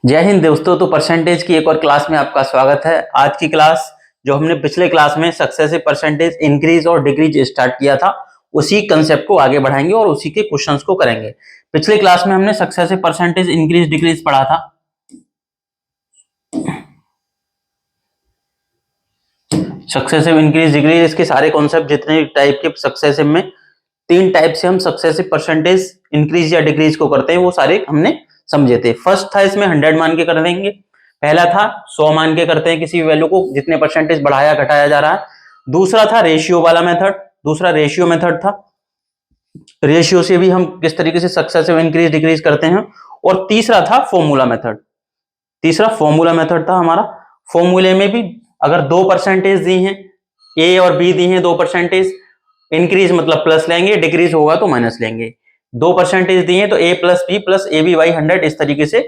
जय हिंद दोस्तों। तो परसेंटेज की एक और क्लास में आपका स्वागत है। आज की क्लास जो हमने पिछले क्लास में सक्सेसिव परसेंटेज इंक्रीज और डिक्रीज स्टार्ट किया था, उसी कंसेप्ट को आगे बढ़ाएंगे और उसी के क्वेश्चंस को करेंगे। पिछले क्लास में हमने सक्सेसिव परसेंटेज इंक्रीज डिक्रीज पढ़ा था। सक्सेसिव इंक्रीज डिक्रीज, इसके सारे कॉन्सेप्ट जितने टाइप के सक्सेसिव में 3 टाइप से हम सक्सेसिव परसेंटेज इंक्रीज या डिक्रीज को करते हैं, वो सारे हमने समझे थे। फर्स्ट था इसमें 100 मान के कर देंगे। पहला था 100 मान के करते हैं किसी वैल्यू को, जितने परसेंटेज बढ़ाया घटाया जा रहा है। दूसरा था रेशियो वाला मेथड, दूसरा रेशियो मेथड था। रेशियो से भी हम किस तरीके से सक्सेसिव इंक्रीज डिक्रीज करते हैं। और तीसरा था फॉर्मूला मेथड। तीसरा फॉर्मूला मेथड था हमारा। फॉर्मूले में भी अगर 2 परसेंटेज दी हैं, ए और बी दी हैं 2 परसेंटेज, इंक्रीज मतलब प्लस लेंगे, डिक्रीज होगा तो माइनस लेंगे। 2 परसेंटेज दिए तो A plus B plus A B by 100, इस तरीके से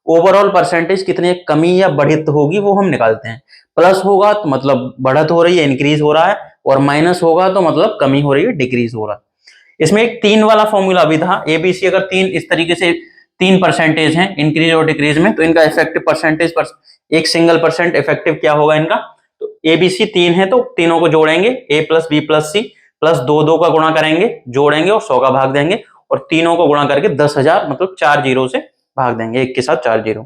ओवरऑल परसेंटेज कितने कमी या बढ़त होगी वो हम निकालते हैं। प्लस होगा तो मतलब बढ़त हो रही है, इंक्रीज हो रहा है, और माइनस होगा तो मतलब कमी हो रही है, डिक्रीज हो रहा है। इसमें एक 3 वाला फॉर्मूला भी था। एबीसी अगर 3 इस तरीके से 3 परसेंटेज हैं इंक्रीज और डिक्रीज में, तो इनका इफेक्टिव परसेंटेज पर एक सिंगल परसेंट इफेक्टिव क्या होगा इनका। तो एबीसी 3 है तो तीनों को जोड़ेंगे, A plus B plus C plus 2 का गुणा करेंगे, जोड़ेंगे और 100 का भाग देंगे, और तीनों को गुणा करके 10,000 मतलब 4 जीरो से भाग देंगे, एक के साथ 4 जीरो।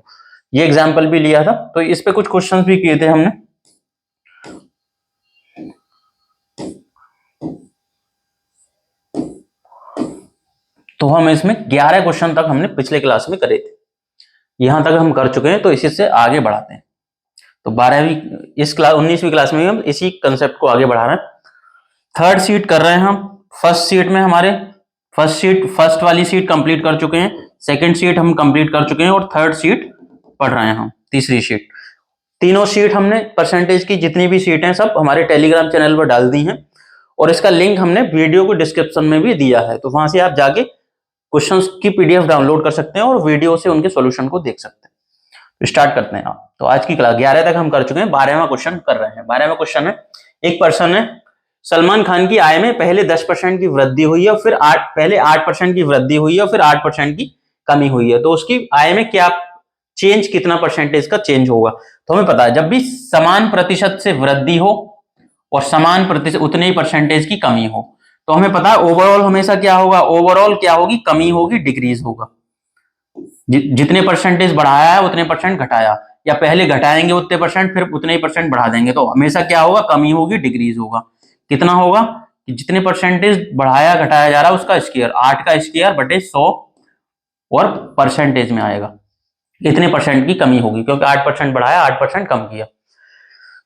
ये एग्जाम्पल भी लिया था, तो इस पे कुछ क्वेश्चंस भी किए थे हमने। तो हम इसमें 11 क्वेश्चन तक हमने पिछले क्लास में करे थे, यहां तक हम कर चुके हैं, तो इसी से आगे बढ़ाते हैं। तो 12वीं इस क्लास 19वीं क्लास में हम इसी कंसेप्ट को आगे बढ़ा रहे हैं। थर्ड सीट कर रहे हैं हम। फर्स्ट सीट में हमारे फर्स्ट वाली सीट कंप्लीट कर चुके हैं, सेकंड सीट हम कंप्लीट कर चुके हैं, और थर्ड सीट पढ़ रहे हैं हम, तीसरी सीट। तीनों सीट हमने परसेंटेज की जितनी भी सीट हैं सब हमारे टेलीग्राम चैनल पर डाल दी हैं, और इसका लिंक हमने वीडियो को डिस्क्रिप्शन में भी दिया है, तो वहां से आप जाके क्वेश्चंस की पीडीएफ डाउनलोड कर सकते हैं और वीडियो से उनके सॉल्यूशन को देख सकते हैं। स्टार्ट करते हैं आप। तो आज की क्लास 11 तक हम कर चुके हैं, 12वां क्वेश्चन कर रहे हैं। 12वां क्वेश्चन है, एक पर्सन है, सलमान खान की आय में पहले 10% की वृद्धि हुई है, फिर पहले 8% की वृद्धि हुई है, और फिर 8% की कमी हुई है। तो उसकी आय में क्या चेंज, कितना परसेंटेज का चेंज होगा। तो हमें पता है जब भी समान प्रतिशत से वृद्धि हो और समान प्रतिशत उतने ही परसेंटेज की कमी हो, तो हमें पता है ओवरऑल हमेशा क्या होगा, ओवरऑल क्या होगी, कमी होगी, डिक्रीज होगा। जितने परसेंटेज बढ़ाया है उतने परसेंट घटाया, या पहले घटाएंगे उतने परसेंट फिर उतने ही परसेंट बढ़ा देंगे, तो हमेशा क्या होगा, कमी होगी, डिक्रीज होगा। कितना होगा कि जितने परसेंटेज बढ़ाया घटाया जा रहा है उसका स्क्वायर, 8 का स्क्वायर बटे 100, और परसेंटेज में आएगा इतने परसेंट की कमी होगी, क्योंकि 8% बढ़ाया 8% कम किया।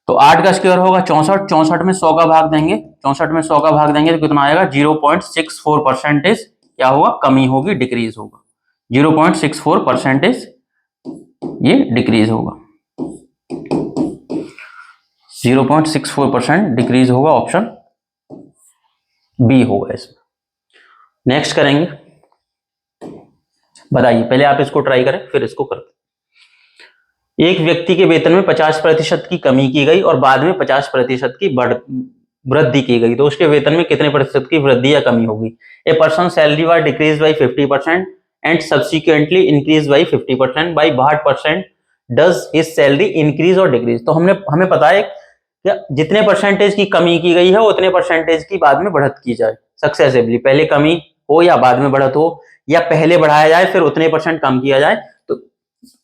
तो 8 का स्क्वायर होगा 64, 64 में 100 का भाग देंगे, 64 में 100 का भाग देंगे तो कितना आएगा, 0.64 परसेंटेज क्या होगा, कमी होगी, डिक्रीज होगा। 0.64 परसेंटेज ये डिक्रीज होगा, 0.64% डिक्रीज होगा, ऑप्शन बी होगा इसमें। नेक्स्ट करेंगे, बताइए, पहले आप इसको ट्राई करें फिर इसको करते। एक व्यक्ति के वेतन में 50% की कमी की गई और बाद में 50% की वृद्धि की गई, तो उसके वेतन में कितने प्रतिशत की वृद्धि या कमी होगी। A person salary was decrease by 50% and subsequently increase by 50%, by what percent does his salary increase और डिक्रीज। तो हमें पता है कि जितने परसेंटेज की कमी की गई है उतने परसेंटेज की बाद में बढ़त की जाए सक्सेसिवली, पहले कमी हो या बाद में बढ़त हो, या पहले बढ़ाया जाए फिर उतने परसेंट कम किया जाए। तो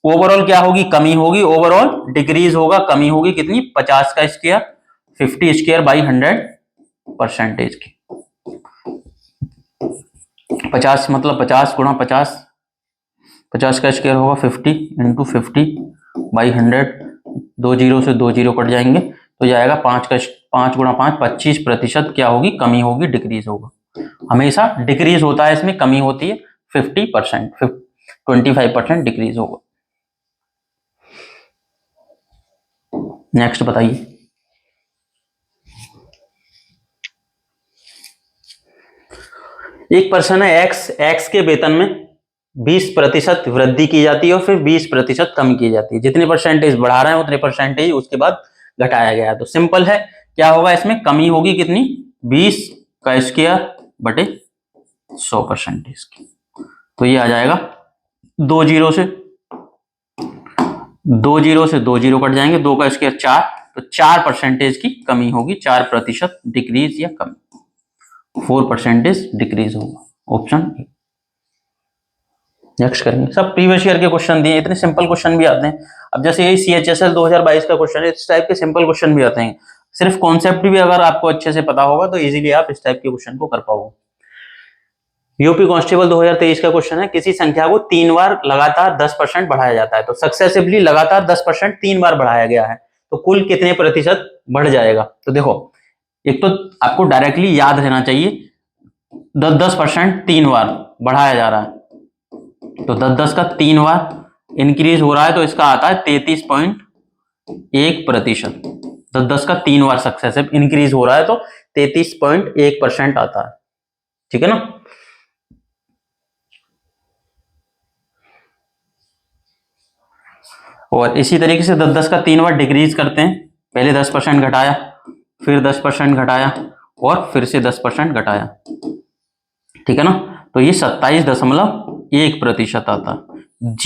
ओवरऑल क्या होगी, कमी होगी, ओवरऑल डिक्रीज होगा, कमी होगी कितनी, 50 का स्क्वायर, 50 स्क्वायर बाई 100 परसेंटेज की। 50 मतलब 50 गुणा 50, 50 का स्क्वायर होगा 50 इंटू 50 बाई 100, 2 जीरो से 2 जीरो कट जाएंगे, तो जाएगा 5 गुणा 5, 25% क्या होगी, कमी होगी, डिक्रीज होगा। हमेशा डिक्रीज होता है, इसमें कमी होती है 50%, 25% डिक्रीज होगा। नेक्स्ट बताइए। एक पर्सन है एक्स के वेतन में 20% वृद्धि की जाती है और फिर 20% कम की जाती है। जितने परसेंटेज बढ़ा रहे हैं उतने परसेंटेज उसके बाद घटाया गया है। तो सिंपल है, क्या होगा इसमें, कमी होगी कितनी, 20 का स्क्वायर बटे 100% की। तो ये आ जाएगा 2 जीरो से दो जीरो से दो जीरो कट जाएंगे, 2 का स्क्वायर 4, तो 4% की कमी होगी, 4% डिक्रीज या कमी, 4% डिक्रीज होगा, ऑप्शन ए। नेक्स्ट करेंगे, सब प्रीवियस ईयर के क्वेश्चन दिए, इतने सिंपल क्वेश्चन भी आते हैं। अब जैसे यही CHSL 2022 का क्वेश्चन है, इस टाइप के सिंपल क्वेश्चन भी आते हैं, सिर्फ कॉन्सेप्ट भी अगर आपको अच्छे से पता होगा तो इजीली आप इस टाइप के क्वेश्चन को कर पाओगे। यूपी कांस्टेबल 2023 का क्वेश्चन है, किसी संख्या को 3 बार लगातार 10% बढ़ाया जाता है, तो सक्सेसिवली लगातार 10% 3 बार बढ़ाया गया है, तो कुल कितने प्रतिशत बढ़ जाएगा। तो देखो, एक तो आपको डायरेक्टली याद रहना चाहिए, 10% 3 बार बढ़ाया जा रहा है, तो 10 का 3 बार इंक्रीज हो रहा है, तो इसका आता है 33.1%। 10 का 3 बार सक्सेसिव इंक्रीज हो रहा है तो 33.1% आता है, ठीक है ना। और इसी तरीके से 10 का 3 बार डिक्रीज करते हैं, पहले 10% घटाया, फिर 10% घटाया, और फिर से 10% घटाया, ठीक है ना, तो ये 27.1% आता है।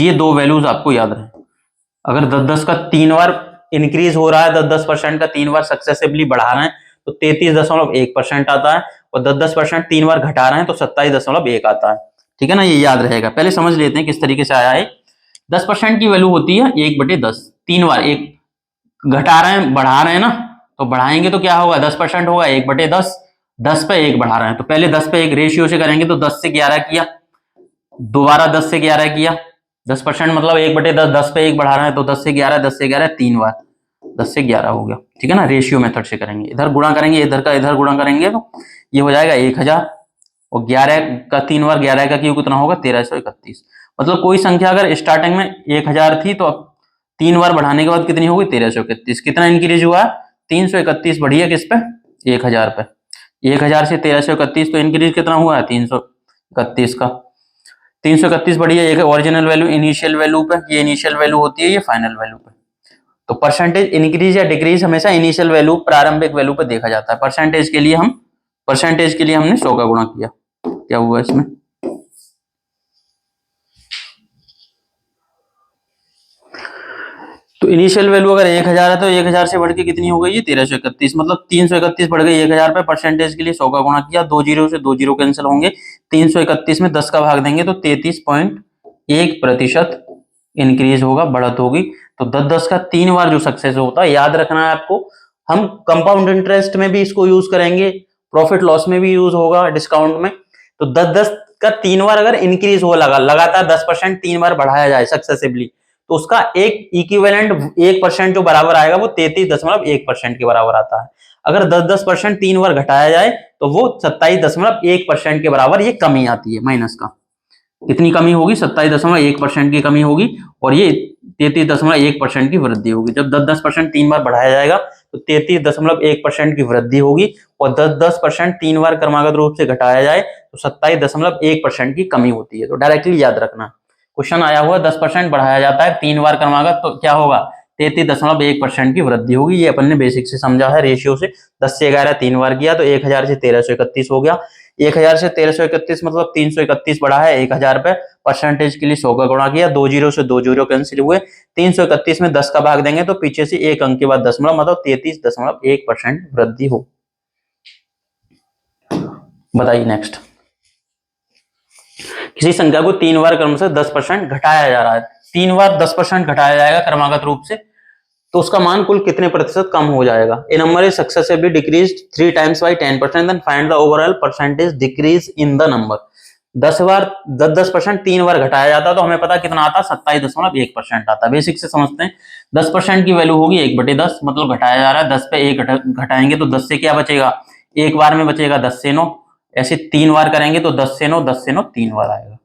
ये दो वैल्यूज आपको याद रहे, अगर 10 का 3 बार इंक्रीज हो रहा है, 10% का 3 बार सक्सेसिवली बढ़ा रहे हैं, तो 33.1% आता है, और 10% 3 बार घटा रहे हैं तो 27.1 आता है, ठीक है ना, ये याद रहेगा। पहले समझ लेते हैं किस तरीके से आया है। 10% की वैल्यू होती है 1/10, 3 बार, एक घटा रहे हैं बढ़ा रहे हैं ना, तो बढ़ाएंगे तो क्या होगा, 10% होगा, 1/10, 10 पे 1 बढ़ा रहे हैं, तो पहले 10 पे 1 रेशियो से करेंगे, तो 10 से 11 किया, दोबारा 10 से 11 किया, 10% मतलब 1/10, 10 पे 1 बढ़ा रहे हैं, तो 10 से 11, 10 से 11 3 बार, 10 से 11 हो गया, ठीक है ना। रेशियो मेथड से करेंगे, इधर गुणा करेंगे, इधर का इधर गुणा करेंगे, तो ये हो जाएगा 1000, और 11 का 3 बार, 11 का क्यों कितना होगा, 1331। मतलब कोई संख्या अगर स्टार्टिंग में 1000 थी, तो अब 3 बार बढ़ाने के बाद कितनी होगी, 1331। कितना इंक्रीज हुआ, 331 बढ़ी है किस पे, 1000 पे। 1000 से 1331, तो इंक्रीज कितना हुआ है, 331 का। 331 बढ़ी है, एक ओरिजिनल वैल्यू इनिशियल वैल्यू पे, ये इनिशियल वैल्यू होती है, ये फाइनल वैल्यू पे। तो परसेंटेज इंक्रीज या डिक्रीज हमेशा इनिशियल वैल्यू, प्रारंभिक वैल्यू पे देखा जाता है। परसेंटेज के लिए हमने 100 का गुणा किया, क्या हुआ इसमें, तो इनिशियल वैल्यू अगर 1000 है, तो 1000 से बढ़ के कितनी हो गई, 1331, मतलब 331 बढ़ गई 1000 पे। परसेंटेज के लिए 100 का गुणा किया, 2 जीरो से 2 जीरो कैंसिल होंगे, 331 में 10 का भाग देंगे, तो 33.1% इंक्रीज होगा, बढ़त होगी। तो 10 का 3 बार जो सक्सेस होता है, याद रखना है आपको, हम कंपाउंड इंटरेस्ट में भी इसको यूज करेंगे, प्रॉफिट लॉस में भी यूज होगा, डिस्काउंट में। तो 10 का 3 बार अगर इंक्रीज हो लगातार 10% 3 बार बढ़ाया जाए सक्सेसिवली, तो उसका एक इक्विवेलेंट 1% जो बराबर आएगा, वो 33.1% के बराबर आता है। अगर 10% 3 बार घटाया जाए, तो वो 27.1% के बराबर ये कमी आती है, माइनस का। कितनी कमी होगी, 27.1% की कमी होगी, और ये 33.1% की वृद्धि होगी। जब 10% 3 बार बढ़ाया जाएगा, तो 33.1% की वृद्धि होगी, और 10% 3 बार क्रमागत रूप से घटाया जाए, तो 27.1% की कमी होती है। तो डायरेक्टली याद रखना, क्वेश्चन आया हुआ 10% बढ़ाया जाता है 3 बार क्रमागत, तो क्या होगा, 33.1% की वृद्धि होगी। ये अपन ने बेसिक से समझा है, रेशियो से 10 से 11 3 बार किया, तो 1000 से 1331 हो गया। 1000 से 1331 मतलब 331 बढ़ा है 1000 पे, परसेंटेज के लिए 100 का गुणा किया, 2 जीरो से 2 जीरो कैंसिल हुए, 331 में 10 का भाग देंगे, तो पीछे से एक अंक के बाद दशमलव, मतलब 33.1% वृद्धि हो। बताइए नेक्स्ट, किसी संख्या को 3 बार क्रम से 10% घटाया जा रहा है, 3 बार 10% घटाया जाएगा क्रमागत रूप से, तो उसका मान कुल कितने प्रतिशत कम हो जाएगा। A number is successively decreased 3 times by 10%, then find the overall percentage decrease in the number. 10% 3 बार घटाया जाता है, तो हमें पता कितना आता है, 27.1% आता है। बेसिक से समझते हैं, 10% की वैल्यू होगी 1/10, मतलब घटाया जा रहा है, 10 पे 1 घटाएंगे, तो 10 से क्या बचेगा, एक बार में बचेगा 10 से 9, ऐसे 3 बार करेंगे तो 10 से 9, 10 से 9 3 बार आएगा।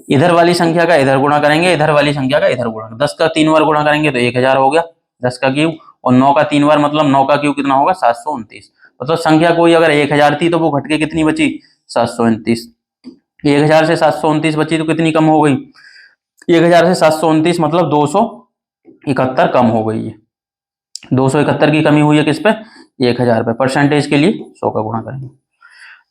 इधर वाली संख्या का इधर गुणा करेंगे, इधर वाली संख्या का इधर गुणा, 10 का 3 बार गुणा करेंगे तो 1000 हो गया, 10 का क्यूब, और 9 का 3 बार मतलब 9 का क्यूब कितना होगा, 729। मतलब संख्या कोई अगर 1000 थी, तो वो घट के कितनी बची, 729। 1000 से 729 बची, तो कितनी कम हो गई, 1000 से 729 मतलब 271 कम हो गई है। 271 की कमी हुई है किस पे, 1000 पे। परसेंटेज के लिए 100 का गुणा करेंगे,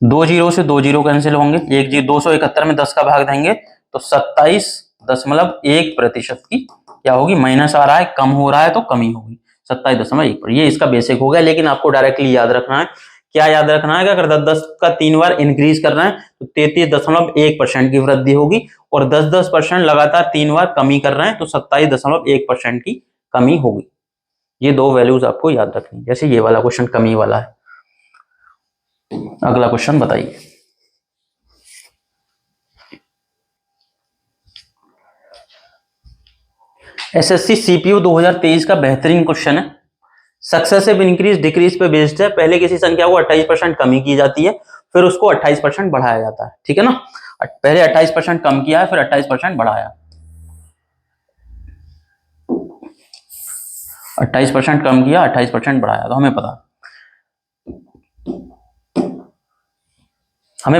2 जीरो से 2 जीरो कैंसिल होंगे, 271 में 10 का भाग देंगे, तो 27.1% की क्या होगी, माइनस आ रहा है, कम हो रहा है तो कमी होगी 27.1 पर। ये इसका बेसिक हो गया, लेकिन आपको डायरेक्टली याद रखना है, क्या याद रखना है कि अगर 10-10 का 3 बार इंक्रीज कर रहे हैं तो 33.1% की वृद्धि होगी, और 10-10% लगातार 3 बार कमी कर रहे हैं तो 27.1% की कमी होगी। ये दो वैल्यूज आपको याद रखनी, जैसे ये वाला क्वेश्चन कमी वाला है। अगला क्वेश्चन बताइए। एसएससी सीपीयू 2023 का बेहतरीन क्वेश्चन है। सक्सेसिव इंक्रीज डिक्रीज पे बेस्ड है। पहले किसी संख्या को 28% कमी की जाती है, फिर उसको 28% बढ़ाया जाता है, ठीक है ना। पहले 28% कम किया है, फिर 28% बढ़ाया, 28% कम किया, 28% बढ़ाया। तो हमें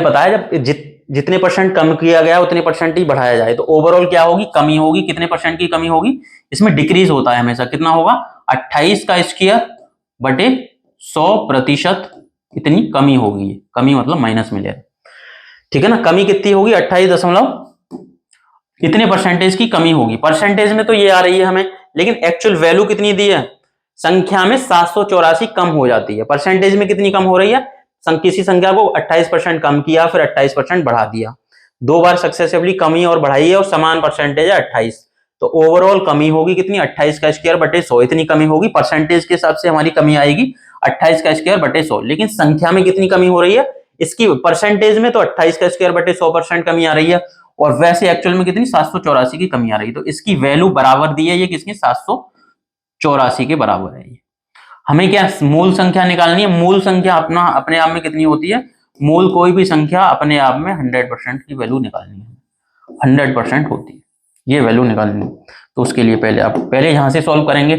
पता है जब जितने परसेंट कम किया गया उतने परसेंट ही बढ़ाया जाए तो ओवरऑल क्या होगी, कमी होगी। कितने परसेंट की कमी होगी, इसमें डिक्रीज होता है हमेशा। कितना होगा, 28 का स्क्वायर बटे 100%, इतनी कमी होगी। कमी मतलब माइनस मिलेगा, ठीक है ना। कमी कितनी होगी, 28 इतने परसेंटेज की कमी होगी। परसेंटेज में तो ये आ रही है हमें, लेकिन एक्चुअल वैल्यू कितनी दी है, संख्या में 784 कम हो जाती है। परसेंटेज में कितनी कम हो रही है, किसी संख्या को 28% कम किया, फिर 28% बढ़ा दिया, 2 बार सक्सेसिवली कमी और बढ़ाई है, और समान परसेंटेज है 28, तो ओवरऑल कमी होगी कितनी, 28 का स्क्वायर बटे 100, इतनी कमी होगी। परसेंटेज के हिसाब से हमारी कमी आएगी 28 का स्क्वायर बटे 100, लेकिन संख्या में कितनी कमी हो रही है, इसकी परसेंटेज में तो 28 का स्क्वायर बटे 100% कमी आ रही है, और वैसे एक्चुअल में कितनी, 784 की कमी आ रही है। तो इसकी वैल्यू बराबर दी है ये किसकी, 784 के बराबर है ये। हमें क्या मूल संख्या निकालनी है। मूल संख्या अपने आप में कितनी होती है, मूल कोई भी संख्या अपने आप में 100% की वैल्यू निकालनी है, 100% होती है, ये वैल्यू निकालनी है। तो उसके लिए पहले यहां से सॉल्व करेंगे।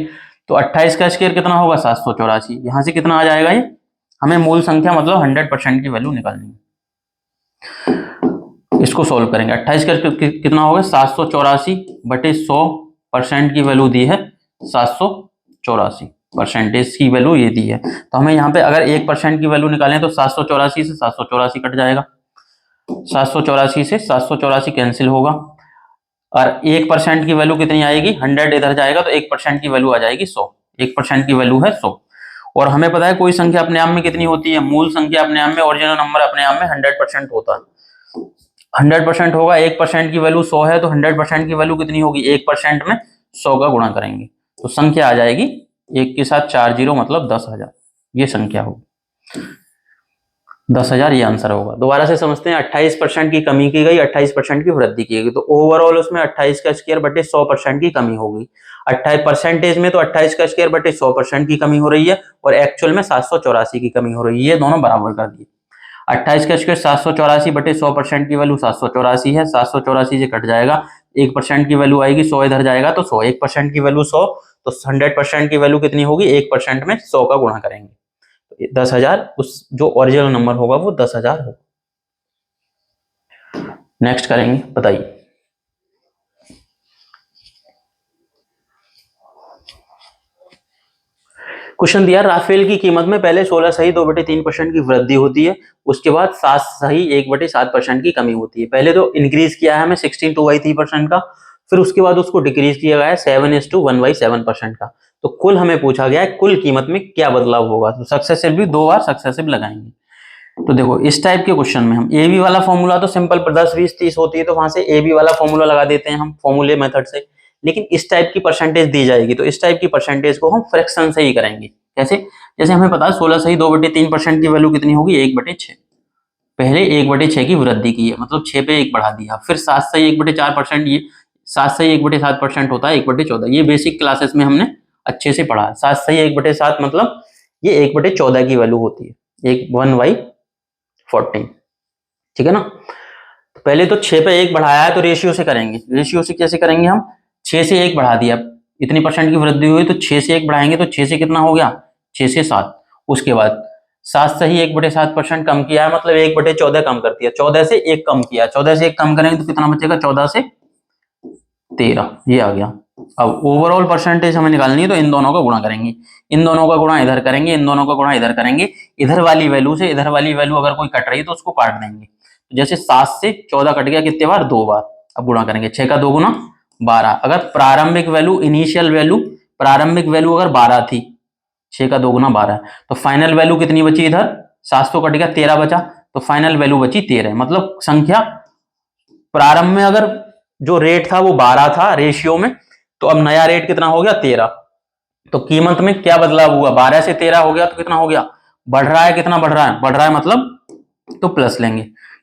तो 28 का स्क्वायर कितना होगा, 784, यहां से कितना आ जाएगा ये, हमें मूल संख्या मतलब 100% की वैल्यू निकालनी है। इसको सॉल्व करेंगे। 28 का कितना होगा, 784 बटे 100% की वैल्यू दी है 784, परसेंटेज की वैल्यू ये दी है। तो हमें यहाँ पे अगर 1% की वैल्यू निकालें तो 784 से 784 कट जाएगा, 784 से 784 कैंसिल होगा, और 1% की वैल्यू कितनी आएगी, 100 इधर जाएगा तो 1% की वैल्यू आ जाएगी 100, 1% की वैल्यू है 100। और हमें पता है कोई संख्या अपने आप में कितनी होती है, मूल संख्या अपने आप में, ओरिजिनल नंबर अपने आप में 100% होता है। 100% होगा, 1% की वैल्यू 100 है, तो 100% की वैल्यू कितनी होगी, 1% में 100 का गुणा करेंगे तो संख्या आ जाएगी 1 के साथ 4 जीरो मतलब 10,000, ये संख्या होगी 10,000, ये आंसर होगा। दोबारा से समझते हैं। 28% की कमी की गई, 28% की वृद्धि की गई, तो ओवरऑल उसमें 28 का स्क्वायर बटे 100% की कमी होगी। 28 परसेंटेज में तो 28 का स्क्वायर बटे 100% की कमी हो रही है, और एक्चुअल में 784 की कमी हो रही है, ये दोनों बराबर कर दिए। 28 का स्क्वायर 784 बटे 100% की वैल्यू 784 है, 784 से कट जाएगा, 1% की वैल्यू आएगी 100 इधर जाएगा तो 100, 1% की वैल्यू 100, तो 100% की वैल्यू कितनी होगी, 1% में 100 का गुणा करेंगे तो 10,000, उस जो ओरिजिनल नंबर होगा वो 10,000 होगा। नेक्स्ट करेंगे, बताइए। क्वेश्चन दिया, राफेल की कीमत में पहले 16 सही 2/3% की वृद्धि होती है, उसके बाद 7 सही 1/7% की कमी होती है। पहले तो इंक्रीज किया है हमें 16/3% का, फिर उसके बाद उसको डिक्रीज किया गया है 7:1/7% का। तो कुल हमें पूछा गया है कुल कीमत में क्या बदलाव होगा, तो सक्सेसिव भी 2 बार सक्सेसिव लगाएंगे। तो देखो इस टाइप के क्वेश्चन में हम ए बी वाला फॉर्मूला तो सिंपल 10 20 30 होती है, तो वहां से ए बी वाला फॉर्मूला लगा देते हैं हम फॉर्मूले मेथड से। लेकिन इस टाइप की परसेंटेज दी जाएगी तो इस टाइप की परसेंटेज को हम फ्रैक्शन से ही करेंगे। कैसे, जैसे हमें पता है 16 सही 2/3% की वैल्यू कितनी होगी, 1/6। पहले 1/6 की वृद्धि की है, मतलब 6 पे 1 बढ़ा दिया। फिर 7 सही 1/4%, ये 7 सही 1/7% होता है 1/14। ये बेसिक क्लासेस में हमने अच्छे से पढ़ा है। 7 सही 1/7 मतलब ये 1/14 की वैल्यू होती है, 1/14, ठीक है ना। तो पहले तो 6 पे 1 बढ़ाया है तो रेशियो से करेंगे। रेशियो से कैसे करेंगे हम, 6 से 1 बढ़ा दिया, इतनी परसेंट की वृद्धि हुई तो 6 से 1 बढ़ाएंगे तो 6 से कितना हो गया, 6 से 7। उसके बाद 7 से ही 1/7% कम किया है, मतलब 1/14 कम कर दिया, 14 से 1 कम किया, 14 से 1 कम करेंगे तो कितना बचेगा, 14 से 13, ये आ गया। अब ओवरऑल परसेंटेज हमें निकालनी है तो इन दोनों का गुणा करेंगे, इन दोनों का गुणा इधर करेंगे, इन दोनों का गुणा इधर करेंगे। इधर वाली वैल्यू से इधर वाली वैल्यू अगर कोई कट रही है तो उसको काट देंगे। जैसे 7 से 14 कट गया कितने बार, 2 बार। अब गुणा करेंगे, 6 का 2 गुना 12। अगर प्रारंभिक वैल्यू प्रारंभिक वैल्यू अगर 12 थी, 6 का 2 गुना 12, तो फाइनल वैल्यू कितनी बची इधर, 700 कट गया, 13 बचा, तो फाइनल वैल्यू बची 13। मतलब संख्या प्रारंभ में अगर जो रेट था वो 12 था रेशियो में, तो अब नया रेट कितना हो गया, 13। तो कीमत में क्या बदलाव हुआ, 12 से 13 हो गया, तो कितना हो गया, बढ़ रहा है, कितना बढ़ रहा है, बढ़ रहा है मतलब तो प्लस लेंगे,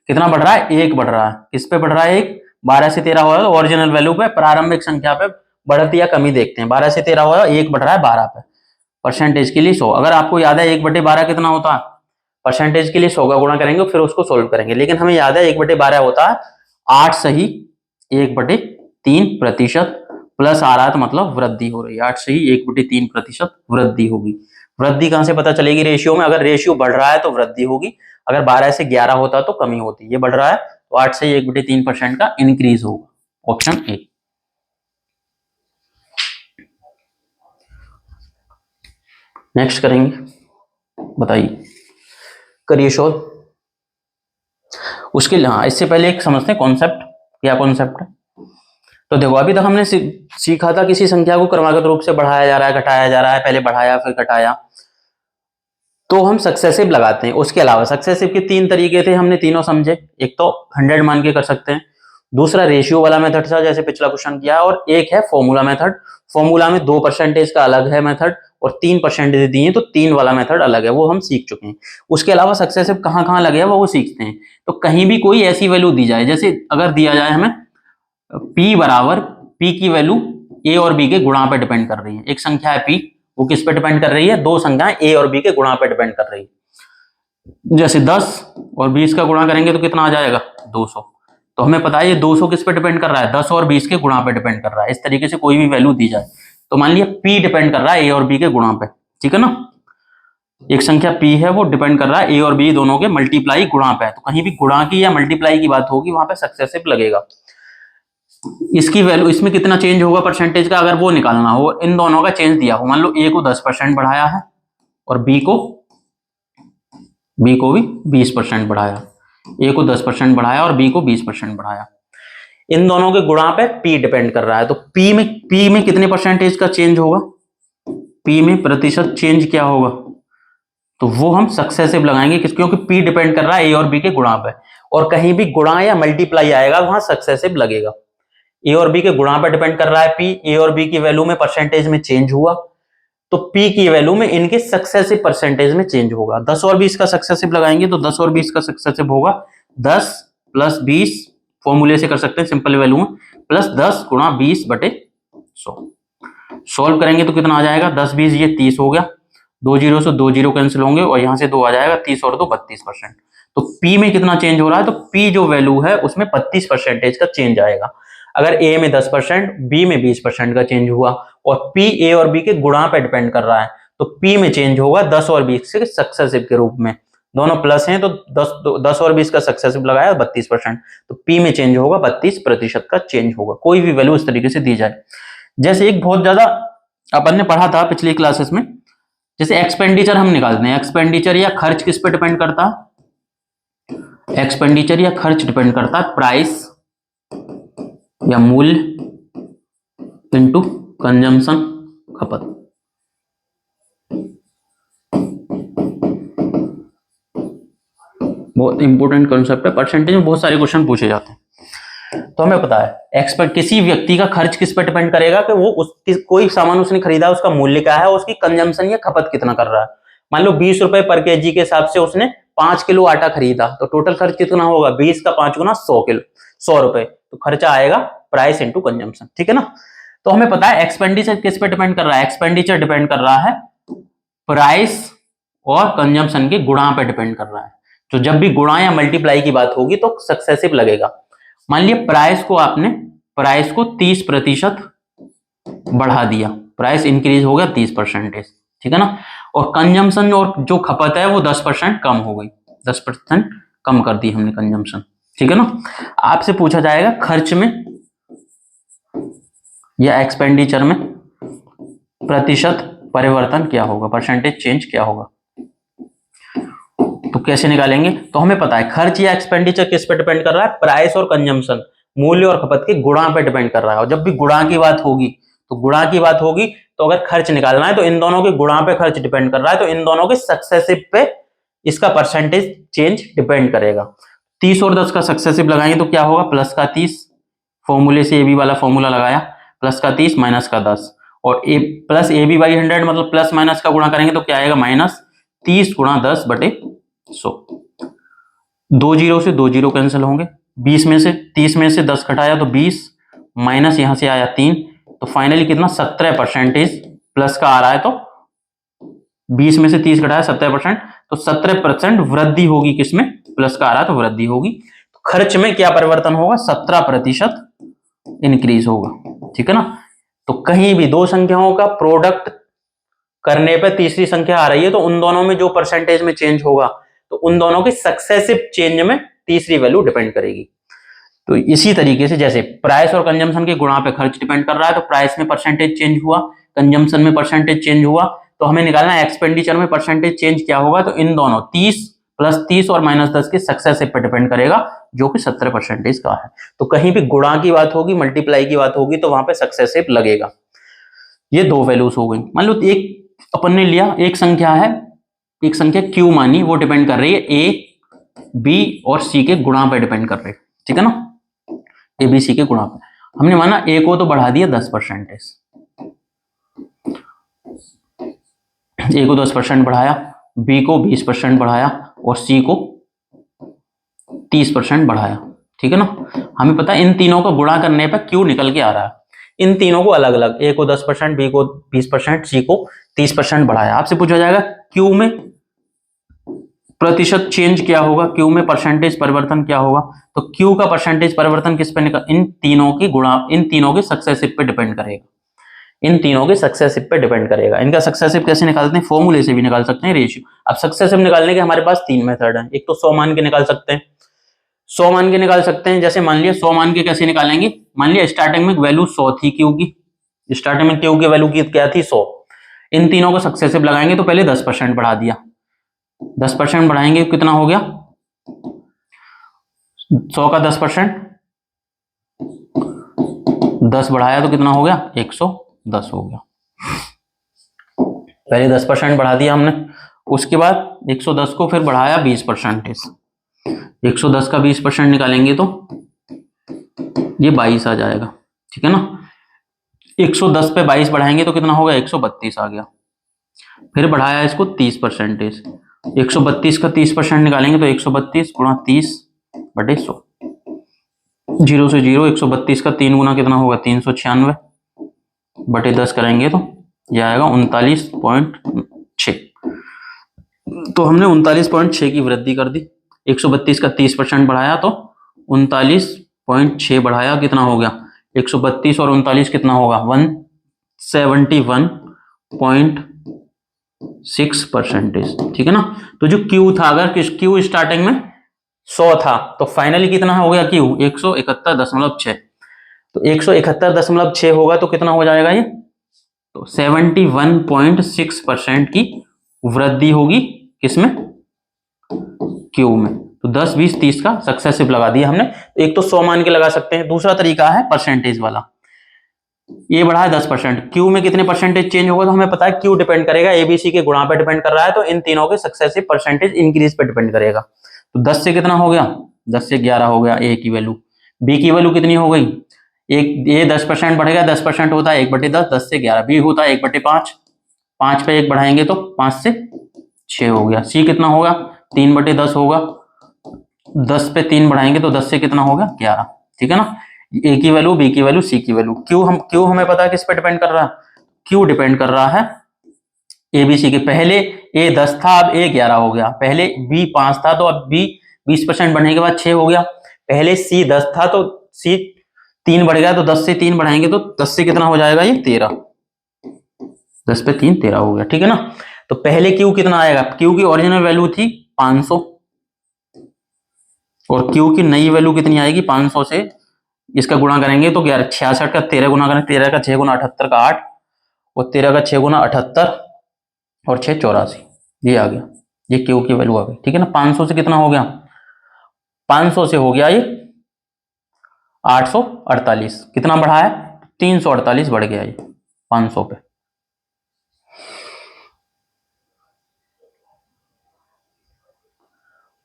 कितना बढ़ रहा है, 1 बढ़ रहा है। किस पे बढ़ रहा है, 1, 12 से 13 हो रहा है, ओरिजिनल वैल्यू पे, प्रारंभिक संख्या पे बढ़ती या कमी देखते हैं। 12 से 13 हो रहा है, 1 बढ़ रहा है 12 पे। परसेंटेज के लिए 100, अगर आपको याद है 1/12 कितना होता है, परसेंटेज के लिए 100 का गुणा करेंगे फिर उसको सोल्व करेंगे, लेकिन हमें याद है 1/12 होता है 8 सही 1/3% प्लस आ रहा है, तो मतलब वृद्धि हो रही है, 8 सही 1/3% वृद्धि होगी। वृद्धि कहां से पता चलेगी, रेशियो में, अगर रेशियो बढ़ रहा है तो वृद्धि होगी, अगर 12 से 11 होता तो कमी होती। ये बढ़ रहा है तो 8 से 1/3% का इंक्रीज होगा, ऑप्शन ए। नेक्स्ट करेंगे, बताइए, करिए सोल्व। उसके लिए हाँ, इससे पहले एक समझते हैं कॉन्सेप्ट, क्या कॉन्सेप्ट है। तो देखो अभी तक हमने सीखा था किसी संख्या को क्रमागत रूप से बढ़ाया जा रहा है, घटाया जा रहा है, पहले बढ़ाया फिर घटाया, तो हम सक्सेसिव लगाते हैं। उसके अलावा सक्सेसिव के 3 तरीके थे, हमने तीनों समझे। एक तो 100 मान के कर सकते हैं, दूसरा रेशियो वाला मेथड था जैसे पिछला क्वेश्चन किया, और एक है फॉर्मूला मेथड। फॉर्मूला में 2% का अलग है मेथड, और 3% दिए तो 3 वाला मेथड अलग है, वो हम सीख चुके हैं। उसके अलावा सक्सेसिव कहाँ कहाँ लगे है वो सीखते हैं। तो कहीं भी कोई ऐसी वैल्यू दी जाए, जैसे अगर दिया जाए हमें p बराबर, p की वैल्यू a और b के गुणा पे डिपेंड कर रही है। एक संख्या है p, वो किस पे डिपेंड कर रही है, 2 संख्याएं a और b के गुणा पे डिपेंड कर रही है। जैसे 10 और 20 का गुणा करेंगे तो कितना आ जाएगा, 200। तो हमें पता है ये 200 किस पे डिपेंड कर रहा है, 10 और 20 के गुणा पे डिपेंड कर रहा है। इस तरीके से कोई भी वैल्यू दी जाए, तो मान लिया p डिपेंड कर रहा है a और b के गुणा पे, ठीक है ना। एक संख्या p है वो डिपेंड कर रहा है a और b दोनों के मल्टीप्लाई गुणा पे, तो कहीं भी गुणा की या मल्टीप्लाई की बात होगी वहां पे सक्सेसिव लगेगा। इसकी वैल्यू, इसमें कितना चेंज होगा परसेंटेज का, अगर वो निकालना हो, इन दोनों का चेंज दिया हो, मान लो a को 10% बढ़ाया है और b को भी 20% बढ़ाया, a को 10% बढ़ाया और b को 20% बढ़ाया, इन दोनों के गुणा पे p डिपेंड कर रहा है। तो p में कितने परसेंटेज का चेंज होगा, p में प्रतिशत चेंज क्या होगा, तो वो हम सक्सेसिव लगाएंगे, क्योंकि p डिपेंड कर रहा है a और b के गुणा पे, और कहीं भी गुणा या मल्टीप्लाई आएगा वहां सक्सेसिव लगेगा। a और b के गुणा पे डिपेंड कर रहा है p, a और b की वैल्यू में परसेंटेज में चेंज हुआ, तो p की वैल्यू में इनके सक्सेसिव परसेंटेज में चेंज होगा। 10 और 20 का सक्सेसिव लगाएंगे तो 10 और 20 का सक्सेसिव होगा 10 प्लस 20, फॉर्मूले से कर सकते हैं सिंपल वैल्यू में, प्लस 10 गुणा 20/100। सॉल्व करेंगे तो कितना आ जाएगा, 10 20 ये 30 हो गया, 2 जीरो से 2 जीरो कैंसिल होंगे और यहां से 2 आ जाएगा, 30 और 2 32%। तो p में कितना चेंज हो रहा है, तो p जो वैल्यू है उसमें 32% का चेंज आएगा। अगर a में 10%, b में 20% का चेंज हुआ, और p a और b के गुणा पे डिपेंड कर रहा है, तो p में चेंज होगा 10 और 20 के सक्सेसिव के रूप में, दोनों प्लस हैं तो 10 और 20 का सक्सेसिव लगाया 32%, तो p में चेंज होगा 32% का चेंज होगा। कोई भी वैल्यू इस तरीके से दी जाए। जैसे एक बहुत ज्यादा अपन ने पढ़ा था पिछली क्लासेस में, जैसे एक्सपेंडिचर हम निकालते हैं, एक्सपेंडिचर या खर्च किस पे डिपेंड करता है, एक्सपेंडिचर या खर्च डिपेंड करता है प्राइस या मूल्य इनटू कंजम्पशन, खपत। बहुत इंपॉर्टेंट कॉन्सेप्ट है, परसेंटेज में बहुत सारे क्वेश्चन पूछे जाते हैं। तो हमें पता है एक्सपेक्ट किसी व्यक्ति का खर्च किस पे डिपेंड करेगा, कि वो कोई सामान उसने खरीदा उसका मूल्य क्या है, उसकी कंजम्पशन या खपत कितना कर रहा है। मान लो 20 रुपए पर केजी के हिसाब से उसने 5 किलो आटा खरीदा, तो टोटल खर्च कितना होगा, 20 का 5 गुना 100 किलो, 100 रुपए, तो खर्चा आएगा प्राइस इंटू कंजम्पशन, ठीक है ना। तो हमें पता है एक्सपेंडिचर किस पे डिपेंड कर रहा है, एक्सपेंडिचर डिपेंड कर रहा है प्राइस और कंजम्पशन के गुणा पे डिपेंड कर रहा है। तो जब भी गुणा या मल्टीप्लाई की बात होगी तो सक्सेसिव लगेगा। मान लिया प्राइस को 30% बढ़ा दिया, प्राइस इंक्रीज हो गया 30%, ठीक है ना, और कंजम्पशन और जो खपत है वो 10% कम हो गई, 10% कम कर दी हमने कंजम्पशन, ठीक है ना। आपसे पूछा जाएगा खर्च में या एक्सपेंडिचर में प्रतिशत परिवर्तन क्या होगा, परसेंटेज चेंज क्या होगा, तो कैसे निकालेंगे। तो हमें पता है खर्च या एक्सपेंडिचर किस पे डिपेंड कर रहा है, प्राइस और कंजम्पशन। मूल्य और खपत के गुणा पे डिपेंड कर रहा है। और जब भी गुणा की बात होगी तो अगर खर्च निकालना है तो इन दोनों के गुणा पे खर्च डिपेंड कर रहा है, तो इन दोनों के सक्सेसिव पे इसका परसेंटेज चेंज डिपेंड करेगा। 30 और 10 का सक्सेसिव लगाएंगे तो क्या होगा, प्लस का 30, फॉर्मूले से AB वाला फॉर्मूला लगाया, प्लस का 30 माइनस का 10, और ए प्लस AB बाई 100 मतलब प्लस माइनस का गुणा करेंगे तो क्या आएगा, माइनस 30 गुणा 10 बटे 100। 2 जीरो से 2 जीरो कैंसिल होंगे, 20 में से 30 में से 10 घटाया तो 20, माइनस यहां से आया 3, तो फाइनली कितना 17% प्लस का आ रहा है। तो 20 में से 30 घटाया 17%, तो 17% वृद्धि होगी, किसमें, प्लस का आ रहा है तो वृद्धि होगी। तो खर्च में क्या परिवर्तन होगा, 17% इंक्रीज होगा, ठीक है ना। तो कहीं भी दो संख्याओं का प्रोडक्ट करने पर तीसरी संख्या आ रही है तो उन दोनों में जो परसेंटेज में चेंज होगा तो उन दोनों की सक्सेसिव चेंज में तीसरी वैल्यू डिपेंड करेगी। तो इसी तरीके से जैसे प्राइस और कंजम्पशन के गुणा पे खर्च डिपेंड कर रहा है, तो प्राइस में परसेंटेज चेंज हुआ, कंजम्पशन में परसेंटेज चेंज हुआ, तो हमें निकालना है एक्सपेंडिचर में परसेंटेज चेंज क्या होगा। तो इन दोनों 30 प्लस 30 और माइनस 10 के सक्सेसिव पे डिपेंड करेगा, जो कि 17% का है। तो कहीं भी गुणा की बात होगी, मल्टीप्लाई की बात होगी तो वहां पे सक्सेसिव लगेगा। ये दो वैल्यूज हो गई। मान लो एक अपन ने लिया, एक संख्या है, एक संख्या क्यू मानी, वो डिपेंड कर रही है ए बी और सी के गुणा पे डिपेंड कर रही है, ठीक है ना, ए बी सी के गुणा पे। हमने माना ए को तो बढ़ा दिया 10%, ए को 10% बढ़ाया, बी को 20% बढ़ाया और सी को 30% बढ़ाया, ठीक है ना। हमें पता है इन तीनों को गुणा करने पर क्यू निकल के आ रहा है। इन तीनों को अलग अलग, ए को 10%, बी को 20%, सी को 30% बढ़ाया। आपसे पूछा जाएगा क्यू में प्रतिशत चेंज क्या होगा, क्यू में परसेंटेज परिवर्तन क्या होगा। तो क्यू का परसेंटेज परिवर्तन किस पे निकल, इन तीनों की गुणा, इन तीनों के सक्सेसिव पे डिपेंड करेगा, इन तीनों के सक्सेसिव पे डिपेंड करेगा। इनका सक्सेसिव कैसे निकालते हैं, फॉर्मूले से भी निकाल सकते हैं, रेशियो। अब सक्सेसिव निकालने के हमारे पास 3 मेथड है। एक तो 100 मान के निकाल सकते हैं, 100 मान के निकाल सकते हैं। जैसे मान लिया 100 मान के कैसे निकालेंगे, मान लिया स्टार्टिंग में वैल्यू 100 थी क्यू की, स्टार्टिंग में क्यू की वैल्यू की क्या थी 100। इन तीनों को सक्सेसिव लगाएंगे तो पहले 10% बढ़ा दिया, 10% बढ़ाएंगे कितना हो गया, 100 का 10%, 10 बढ़ाया तो कितना हो गया, 110 हो गया। पहले 10% बढ़ा दिया हमने, उसके बाद 110 को फिर बढ़ाया 20%, 110 का 20% निकालेंगे तो ये 22 आ जाएगा, ठीक है ना। 110 पे 22 बढ़ाएंगे तो कितना होगा, 132 आ गया। फिर बढ़ाया इसको 30%, 132 का 30% निकालेंगे तो 132 गुणा 30 बटे 100, 0 से 0, 132 का 3 गुना कितना होगा, 396 बटे 10 करेंगे तो यह आएगा 39.6। तो हमने 39.6 की वृद्धि कर दी। 132 का 30% बढ़ाया तो 39.6 बढ़ाया, कितना हो गया, 132 और 39 कितना होगा, 171.6%, ठीक है ना। तो जो क्यू था, अगर क्यू स्टार्टिंग में 100 था तो फाइनली कितना हो गया क्यू, 171.6। तो 171.6 होगा तो कितना हो जाएगा ये, तो 71.6% की वृद्धि होगी, किसमें, क्यू में। तो 10 20 30 का सक्सेसिव लगा दिया हमने। एक तो 100 मान के लगा सकते हैं, दूसरा तरीका है परसेंटेज वाला। ये बढ़ा है 10%, क्यू में कितने परसेंटेज चेंज होगा, तो हमें पता है क्यू डिपेंड करेगा एबीसी के गुणा पे डिपेंड कर रहा है, तो इन तीनों के सक्सेसिव परसेंटेज इंक्रीज पे डिपेंड करेगा। तो 10 से कितना हो गया, 10 से 11 हो गया ए की वैल्यू। बी की वैल्यू कितनी हो गई, एक ये 10% बढ़ेगा, 10% होता है 1/10, 10 से 11, बी होता है 1/5, 5 पे 1 बढ़ाएंगे तो 5 से 6 हो गया। सी कितना होगा, 3/10 होगा, 10 पे 3 बढ़ाएंगे तो 10 से कितना होगा, 11, ठीक है ना। ए की वैल्यू, बी की वैल्यू, सी की वैल्यू। क्यू हमें पता है किस पे डिपेंड कर रहा है, क्यू डिपेंड कर रहा है एबीसी के। पहले ए 10 था, अब ए 11 हो गया। पहले बी 5 था तो अब बी 20% बढ़ने के बाद 6 हो गया। पहले सी 10 था तो सी 3 बढ़ गया, तो 10 से 3 बढ़ाएंगे तो 10 से कितना हो जाएगा, ये 13, 10 पे 3 13 हो गया, ठीक है ना। तो पहले क्यू कितना आएगा, क्यू की ओरिजिनल वैल्यू थी 500 और क्यू की नई वैल्यू कितनी आएगी, 500 से इसका गुणा करेंगे तो 11, 66 का 13 गुना करें, 13 का 6 गुना 78 का 8 और 13 का 6 गुना 78 और 6 84, ये आ गया, ये क्यू की वैल्यू आ गई, ठीक है ना। 500 से कितना हो गया, 500 से हो गया ये 848 कितना बढ़ा है, 348 बढ़ गया ये 500 पे।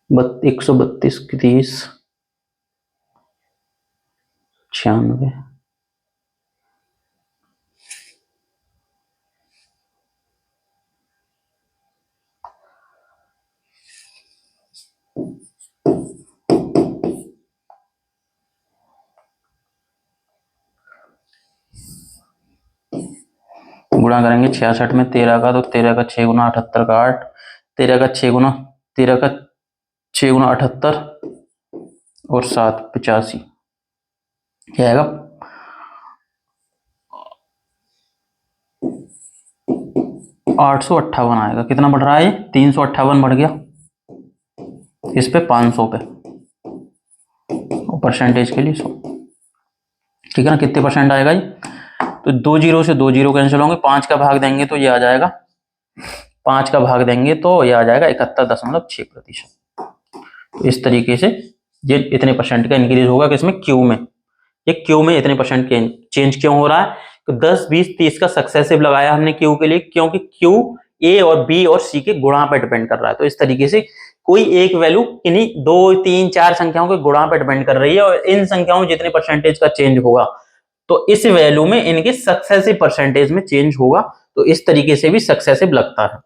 बत 132 की 30 96 गुणा करेंगे 66 में 13 का, तो 13 का 6 गुना 78 का 8, 13 का 6 गुना 78 और 7 85 क्या आएगा 858 आएगा। कितना बढ़ रहा है, 358 बढ़ गया इस पे 500 पे, परसेंटेज के लिए 100, ठीक है ना। कितने परसेंट आएगा ये, तो 2 जीरो से 2 जीरो कैंसिल होंगे, 5 का भाग देंगे तो ये आ जाएगा 5 का भाग देंगे तो ये आ जाएगा 71.6%। तो इस तरीके से ये इतने परसेंट का इंक्रीज होगा किसमें, क्यू में। ये क्यू में इतने परसेंट के चेंज क्यों हो रहा है, तो 10 20 30 का सक्सेसिव लगाया हमने क्यू के लिए, क्योंकि क्यू ए और बी और सी के गुणा पर डिपेंड कर रहा है। तो इस तरीके से कोई एक वैल्यू इन्हीं 2 3 4 संख्याओं के गुणा पर डिपेंड कर रही है, और इन संख्याओं में जितने परसेंटेज का चेंज होगा तो इस वैल्यू में इनके सक्सेसिव परसेंटेज में चेंज होगा। तो इस तरीके से भी सक्सेसिव लगता है।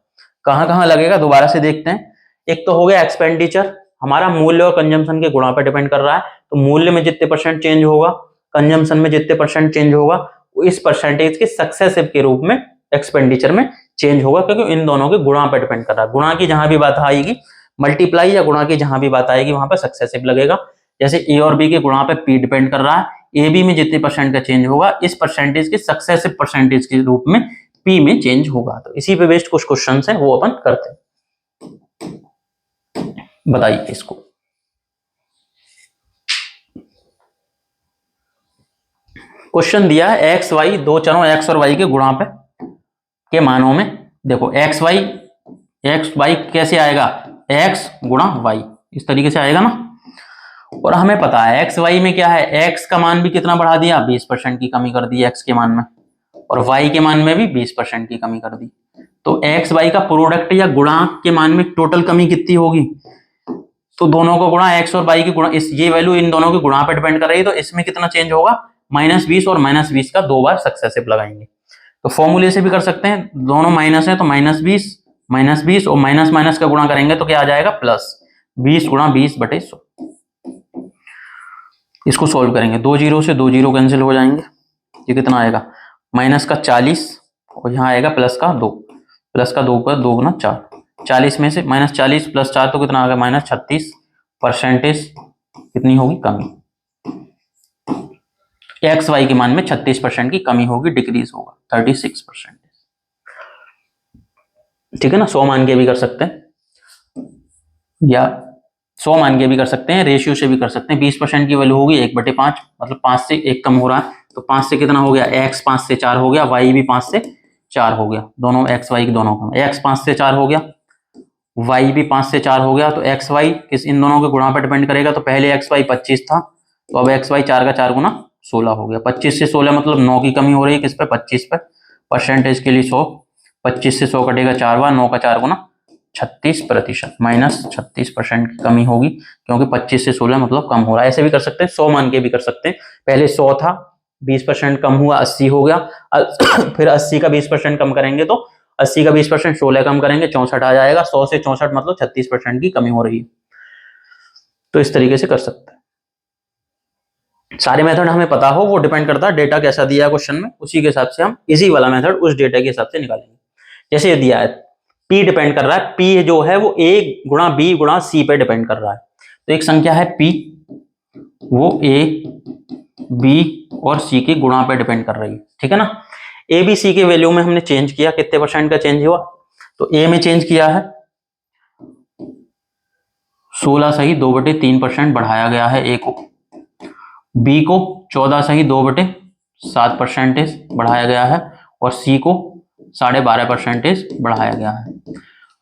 कहां कहां लगेगा दोबारा से देखते हैं। एक तो हो गया एक्सपेंडिचर, हमारा मूल्य और कंजम्पशन के गुणा पर डिपेंड कर रहा है, तो मूल्य में जितने परसेंट चेंज होगा, कंजम्पशन में जितने परसेंट चेंज होगा, वो इस परसेंटेज के सक्सेसिव के रूप में एक्सपेंडिचर में चेंज होगा, क्योंकि इन दोनों के गुणा पर डिपेंड कर रहा है। गुणा की जहां भी बात आएगी, मल्टीप्लाई या गुणा की जहां भी बात आएगी वहां पर सक्सेसिव लगेगा। जैसे ए और बी के गुणा पे पी डिपेंड कर रहा है, ए बी में जितने परसेंट का चेंज होगा इस परसेंटेज के सक्सेसिव परसेंटेज के रूप में पी में चेंज होगा। तो इसी पे बेस्ड कुछ क्वेश्चन है वो अपन करते हैं। बताइए इसको। क्वेश्चन दिया है एक्स वाई, दो चरों एक्स और वाई के गुणा पे के मानों में। देखो एक्स वाई कैसे आएगा, एक्स गुणा वाई, इस तरीके से आएगा ना। और हमें पता है एक्स वाई में क्या है, एक्स का मान भी कितना बढ़ा दिया, 20% की कमी कर दी एक्स के मान में, और वाई के मान में भी 20% की कमी कर दी। तो एक्स वाई का प्रोडक्ट या गुणांक के मान में टोटल कमी कितनी होगी, तो दोनों को गुणा, एक्स और वाई की गुणा, इस ये वैल्यू इन दोनों के गुणा पर डिपेंड कर रही है, तो इसमें कितना चेंज होगा, -20 और -20 का 2 बार सक्सेसिव लगाएंगे। तो फॉर्मूले से भी कर सकते हैं, दोनों माइनस है तो -20 और माइनस माइनस का गुणा करेंगे तो क्या आ जाएगा, +20 गुणा 20/100। इसको सॉल्व करेंगे, 2 जीरो से 2 जीरो कैंसिल हो जाएंगे, ये कितना आएगा -40 और यहाँ आएगा +2 का 2 का 2 गुना 4, 40 में से -40 + 4 तो कितना आ गया -36, परसेंटेज कितनी होगी, कमी। एक्स वाई के मान में 36% की कमी होगी, डिक्रीज होगा 36%। ठीक है ना। 100 मान के भी कर सकते हैं या 100 मान के भी कर सकते हैं, रेशियो से भी कर सकते हैं। 20% की वैल्यू होगी 1/5, मतलब 5 से 1 कम हो रहा है, तो 5 से कितना हो गया, x 5 से 4 हो गया, y भी 5 से 4 हो गया, दोनों x y के दोनों कम, x 5 से 4 हो गया, y भी 5 से 4 हो गया। तो x y किस इन दोनों के गुणा पर डिपेंड करेगा, तो पहले x y 25 था, तो अब x y 4 का 4 गुना 16 हो गया। 25 से 16 मतलब 9 की कमी हो रही है, किस पे, 25 पे। परसेंटेज के लिए 100, 25 से 100 कटेगा 4 बार, 9 का 4 गुना 36%, -36% की कमी होगी, क्योंकि 25 से 16 मतलब कम हो रहा है। ऐसे भी कर सकते हैं, 100 मान के भी कर सकते हैं। पहले 100 था, 20% कम हुआ, 80 हो गया, फिर 80 का 20% कम करेंगे तो 80 का 20% 16 कम करेंगे 64 आ जाएगा। 100 से 64 मतलब 36% की कमी हो रही है। तो इस तरीके से कर सकते हैं। सारे मेथड हमें पता हो, वो डिपेंड करता है डेटा कैसा दिया है क्वेश्चन में, उसी के हिसाब से हम इजी वाला मेथड उस डेटा के हिसाब से निकालेंगे। जैसे ये दिया है P डिपेंड कर रहा है, P जो है वो A गुणा B गुणा C पे डिपेंड कर रहा है। तो एक संख्या है P, वो A B और C के गुणा पे डिपेंड कर रही है, ठीक है ना। A B C के वैल्यू में हमने चेंज किया, कितने परसेंट का चेंज हुआ, तो A में चेंज किया है 16 सही 2/3% बढ़ाया गया है A को, B को 14 सही 2/7% बढ़ाया गया है, और C को 12.5% बढ़ाया गया है।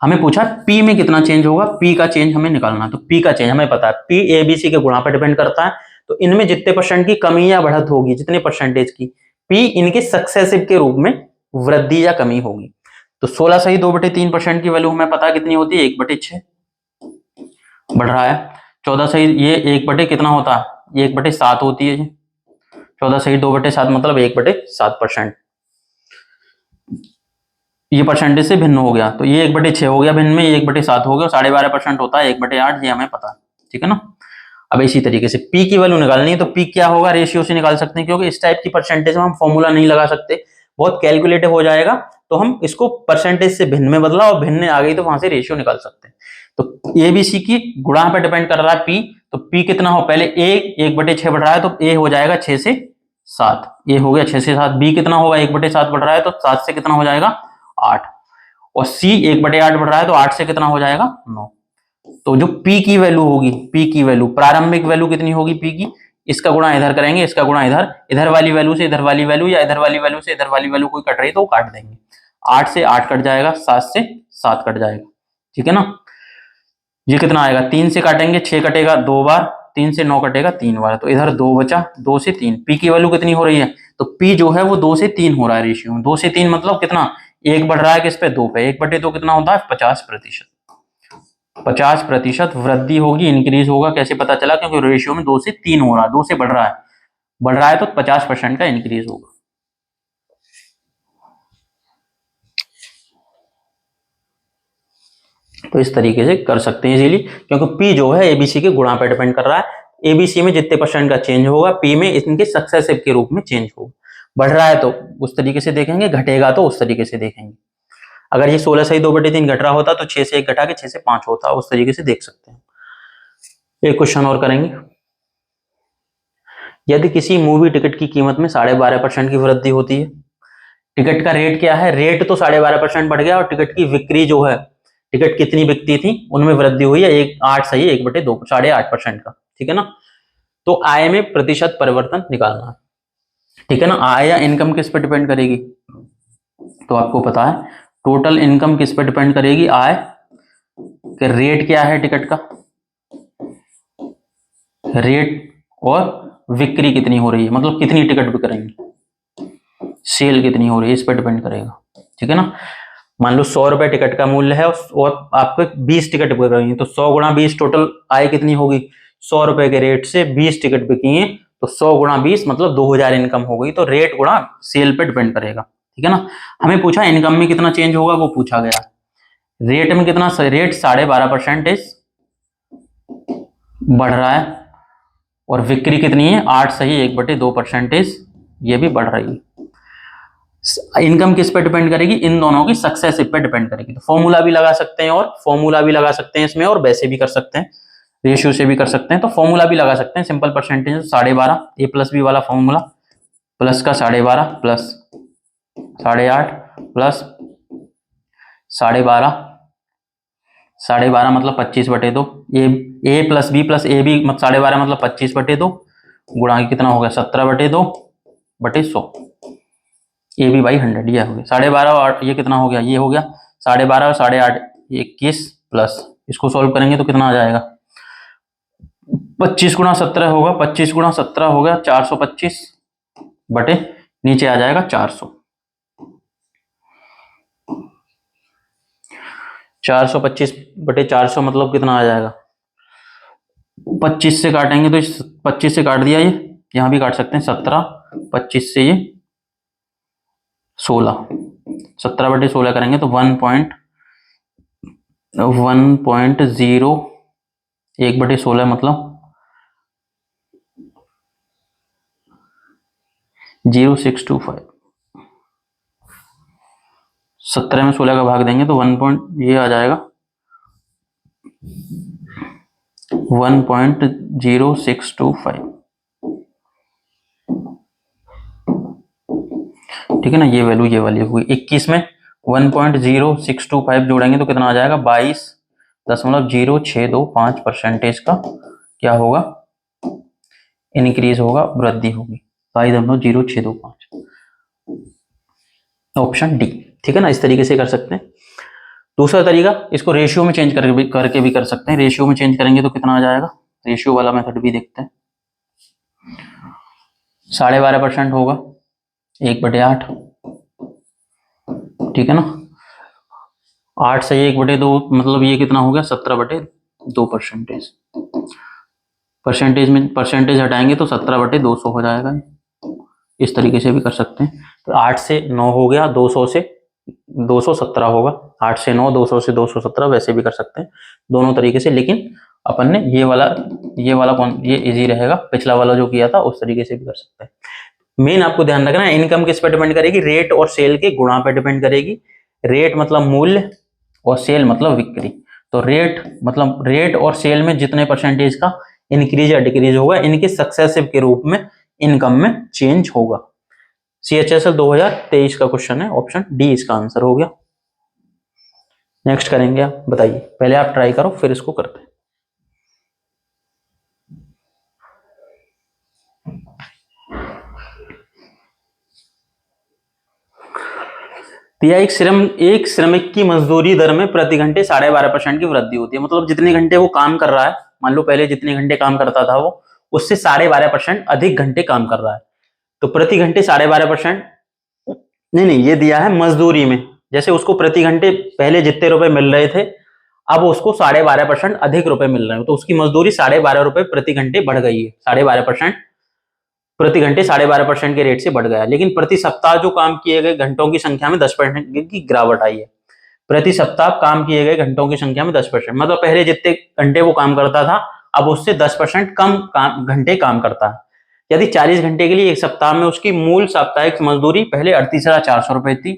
हमें पूछा P में कितना चेंज होगा, P का चेंज हमें निकालना है। तो P का चेंज हमें पता है, P ABC के गुणा पर डिपेंड करता है, तो इनमें जितने परसेंट की कमी या बढ़त होगी, जितने परसेंटेज की, पी इनके सक्सेसिव के रूप में वृद्धि या कमी होगी। तो 16 सही 2/3% की वैल्यू हमें पता कितनी होती है, 1/6 बढ़ रहा है। 14 सही ये 1 कितना होता है, ये 1/7 होती है। 14 सही 2/7 मतलब 1/7%। ये परसेंटेज से भिन्न हो गया, तो ये 1/6 हो गया भिन्न में, ये 1/7 हो गया, 12.5% होता है 1/8, ये हमें पता है, ठीक है ना। अब इसी तरीके से पी की वैल्यू निकालनी है, तो पी क्या होगा, रेशियो से निकाल सकते हैं, क्योंकि इस टाइप की परसेंटेज में हम फॉर्मूला नहीं लगा सकते, बहुत कैलकुलेटिव हो जाएगा। तो हम इसको परसेंटेज से भिन्न में बदला और भिन्न आ गई तो वहां से रेशियो निकाल सकते हैं। तो एबीसी की गुणा पर डिपेंड कर रहा है पी, तो पी कितना हो, पहले ए 1/6 बढ़ रहा है तो ए हो जाएगा 6 से 7, ये हो गया 6 से 7। बी कितना होगा, 1/7 बढ़ रहा है तो 7 से कितना हो जाएगा 8, और सी 1/8 बढ़ रहा है तो 8 से कितना हो जाएगा 9। तो जो पी की वैल्यू होगी, पी की वैल्यू प्रारंभिक वैल्यू कितनी होगी पी की, इसका गुणा इधर करेंगे, इसका गुणा इधर, इधर वाली वैल्यू से इधर वाली वैल्यू, या इधर वाली वैल्यू से इधर वाली वैल्यू कोई कट रही तो वो काट देंगे। 8 से 8 कट जाएगा, 7 से 7 कट जाएगा, ठीक है ना। ये कितना आएगा, 3 से काटेंगे 6 कटेगा 2 बार, 3 से 9 कटेगा 3 बार, तो इधर 2 बचा, 2 से 3। पी की वैल्यू कितनी हो रही है, तो पी जो है वो 2 से 3 हो रहा है रेशियो में। 2 से 3 मतलब कितना, 1 बढ़ रहा है किस पे, 2 पे। 1/2 कितना होता है 50%। 50% वृद्धि होगी, इंक्रीज होगा, कैसे पता चला, क्योंकि रेशियो में 2 से 3 हो रहा है, 2 से बढ़ रहा है तो 50% का इंक्रीज होगा। तो इस तरीके से कर सकते हैं इजीली, क्योंकि पी जो है एबीसी के गुणा पर डिपेंड कर रहा है। एबीसी में जितने परसेंट का चेंज होगा, पी में इनके सक्सेसिव के रूप में चेंज होगा। बढ़ रहा है तो उस तरीके से देखेंगे, घटेगा तो उस तरीके से देखेंगे। अगर ये 16 सही 2/3 घट रहा होता तो 6 से 1 घटा के 6 से 5 होता, उस तरीके से देख सकते हैं। एक क्वेश्चन और करेंगे। यदि किसी मूवी टिकट की कीमत में 12.5% की वृद्धि होती है, टिकट का रेट क्या है, रेट तो 12.5% बढ़ गया, और टिकट की बिक्री जो है, टिकट कितनी बिकती थी उनमें वृद्धि हुई है 8 सही 1/2 8.5% का, ठीक है ना। तो आय में प्रतिशत परिवर्तन निकालना है, ठीक है ना। आय या इनकम किस पे डिपेंड करेगी, तो आपको पता है टोटल इनकम किस पे डिपेंड करेगी, आय के रेट क्या है टिकट का, रेट, और बिक्री कितनी हो रही है, मतलब कितनी टिकट बिक रही है, सेल कितनी हो रही है, इस पर डिपेंड करेगा, ठीक है ना। मान लो 100 रुपए टिकट का मूल्य है और आपको 20 टिकट बिक रही है, तो 100 गुणा 20 टोटल आय कितनी होगी, 100 रुपए के रेट से 20 टिकट बिकी है, तो 100 गुणा 20 मतलब 2000 इनकम हो गई। तो रेट गुणा सेल पे डिपेंड करेगा, ठीक है ना। हमें पूछा इनकम में कितना चेंज होगा, वो पूछा गया। रेट में कितना, रेट 12.5% बढ़ रहा है, और बिक्री कितनी है 8 सही 1/2%, ये भी बढ़ रही है। इनकम किस पे डिपेंड करेगी, इन दोनों की सक्सेसिव पे डिपेंड करेगी। तो फॉर्मूला भी लगा सकते हैं, और फॉर्मूला भी लगा सकते हैं इसमें, और वैसे भी कर सकते हैं, रेशियो से भी कर सकते हैं। तो फॉर्मूला भी लगा सकते हैं, simple percentage 12.5 A plus B वाला फॉर्मूला, प्लस का 12.5 प्लस 8.5 प्लस 12.5, 12.5 मतलब 25/2, A plus B plus A B 12.5 मतलब 25/2, गुणा कितना हो गया 17/2/100, ए बी बाई 100, ये हो गया 12.5, और ये कितना हो गया, ये हो गया 12.5 और 8.5 21, प्लस इसको सॉल्व करेंगे तो कितना आ जाएगा, 25 गुणा 17 होगा, 25 गुणा 17 हो गया 425 बटे नीचे आ जाएगा 400, 425/400 मतलब कितना आ जाएगा, 25 से काटेंगे तो 25 से काट दिया, ये यहां भी काट सकते हैं, 17, 25 से ये 16, 17/16 करेंगे तो 1.0 1/16 मतलब 0625, 17 में 16 का भाग देंगे तो ये आ जाएगा 1.0625, ठीक है ना। ये वैल्यू ये वाली हुई 21 में 1.0625 जोड़ेंगे तो कितना आ जाएगा 22.062 का क्या होगा, इंक्रीज होगा, वृद्धि होगी, 22.0625, ऑप्शन डी, ठीक है ना। इस तरीके से कर सकते हैं। दूसरा तरीका, इसको रेशियो में चेंज करके भी कर सकते हैं। रेशियो में चेंज करेंगे तो कितना आ जाएगा, रेशियो वाला मेथड भी देखते हैं। 12.5% होगा 1/8, ठीक है ना। 8 से 1/2 मतलब ये कितना हो गया 17/2 परसेंटेज। परसेंटेज में परसेंटेज हटाएंगे तो 17/200 हो जाएगा। इस तरीके से भी कर सकते हैं। तो 8 से 9 हो गया, 200 से 217 होगा। 8 से 9, 200 से 217, वैसे भी कर सकते हैं दोनों तरीके से। लेकिन अपन ने ये वाला कौन, ये इजी रहेगा। पिछला वाला जो किया था उस तरीके से भी कर सकते हैं। मेन आपको ध्यान रखना है, इनकम किस पे डिपेंड करेगी, रेट और सेल के गुणा पे डिपेंड करेगी। रेट मतलब मूल्य और सेल मतलब बिक्री। तो रेट और सेल में जितने परसेंटेज का इंक्रीज या डिक्रीज होगा, इनके सक्सेसिव के रूप में इनकम में चेंज होगा। CHSL 2023 का क्वेश्चन है, ऑप्शन डी इसका आंसर हो गया। नेक्स्ट करेंगे आप, बताइए। पहले आप ट्राई करो फिर इसको करते हैं। दिया एक श्रमिक की मजदूरी दर में प्रति घंटे 12.5% की वृद्धि होती है। मतलब जितने घंटे वो काम कर रहा है, मान लो पहले जितने घंटे काम करता था वो, उससे 12.5% अधिक घंटे काम कर रहा है, तो प्रति घंटे 12.5%। नहीं, ये दिया है मजदूरी में। जैसे उसको प्रति घंटे पहले जितने रुपए मिल रहे थे, अब उसको 12.5% अधिक रुपए मिल रहे हैं, तो उसकी मजदूरी 12.5 रुपए प्रति घंटे बढ़ गई है। 12.5% प्रति घंटे 12.5% के रेट से बढ़ गया। लेकिन प्रति सप्ताह जो काम किए गए घंटों की संख्या में 10% की गिरावट आई है। प्रति सप्ताह काम किए गए घंटों की संख्या में 10%, मतलब पहले जितने घंटे वो काम करता था, अब उससे 10% कम घंटे काम करता है। यदि 40 घंटे के लिए एक सप्ताह में उसकी मूल साप्ताहिक मजदूरी पहले 38,400 रुपए थी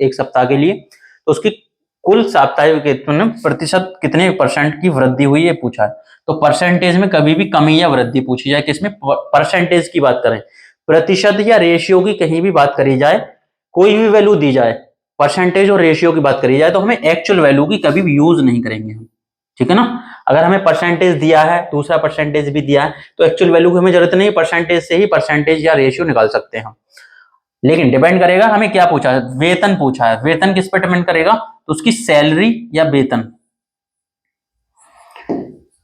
एक सप्ताह के लिए, तो उसकी कुल साप्ताहिक प्रतिशत कितने परसेंट की वृद्धि हुई है पूछा है। तो परसेंटेज में कभी भी कमी या वृद्धि पूछी जाए, किसमें, परसेंटेज की बात करें, प्रतिशत या रेशियो की कहीं भी बात करी जाए, कोई भी वैल्यू दी जाए, परसेंटेज और रेशियो की बात करी जाए, तो हमें एक्चुअल वैल्यू की कभी भी यूज नहीं करेंगे हम, ठीक है ना। अगर हमें परसेंटेज दिया है, दूसरा परसेंटेज भी दिया है, तो एक्चुअल वैल्यू की हमें जरूरत नहीं, परसेंटेज से ही परसेंटेज या रेशियो निकाल सकते हैं हम। लेकिन डिपेंड करेगा हमें क्या पूछा है, वेतन पूछा है। वेतन किस पे डिपेंड करेगा, तो उसकी सैलरी या वेतन,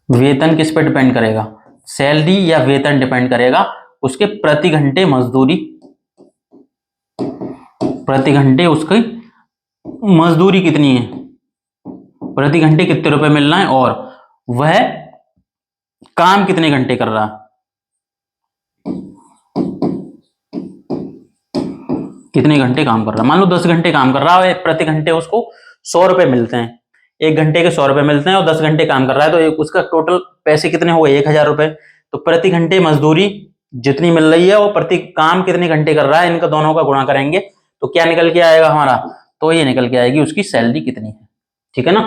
वेतन किस पे डिपेंड करेगा, सैलरी या वेतन डिपेंड करेगा उसके प्रति घंटे मजदूरी, प्रति घंटे उसकी मजदूरी कितनी है, प्रति घंटे कितने रुपए मिलना है, और वह काम कितने घंटे कर रहा है, कितने घंटे काम कर रहा है। मान लो 10 घंटे काम कर रहा है, प्रति घंटे उसको 100 रुपए मिलते हैं, एक घंटे के 100 रुपए मिलते हैं, और 10 घंटे काम कर रहा है, तो उसका टोटल पैसे कितने हो गए, 1000 रुपए। तो प्रति घंटे मजदूरी जितनी मिल रही है, वो प्रति काम कितने घंटे कर रहा है, इनका दोनों का गुणा करेंगे तो क्या निकल के आएगा हमारा, तो ये निकल के आएगी उसकी सैलरी कितनी है, ठीक है ना।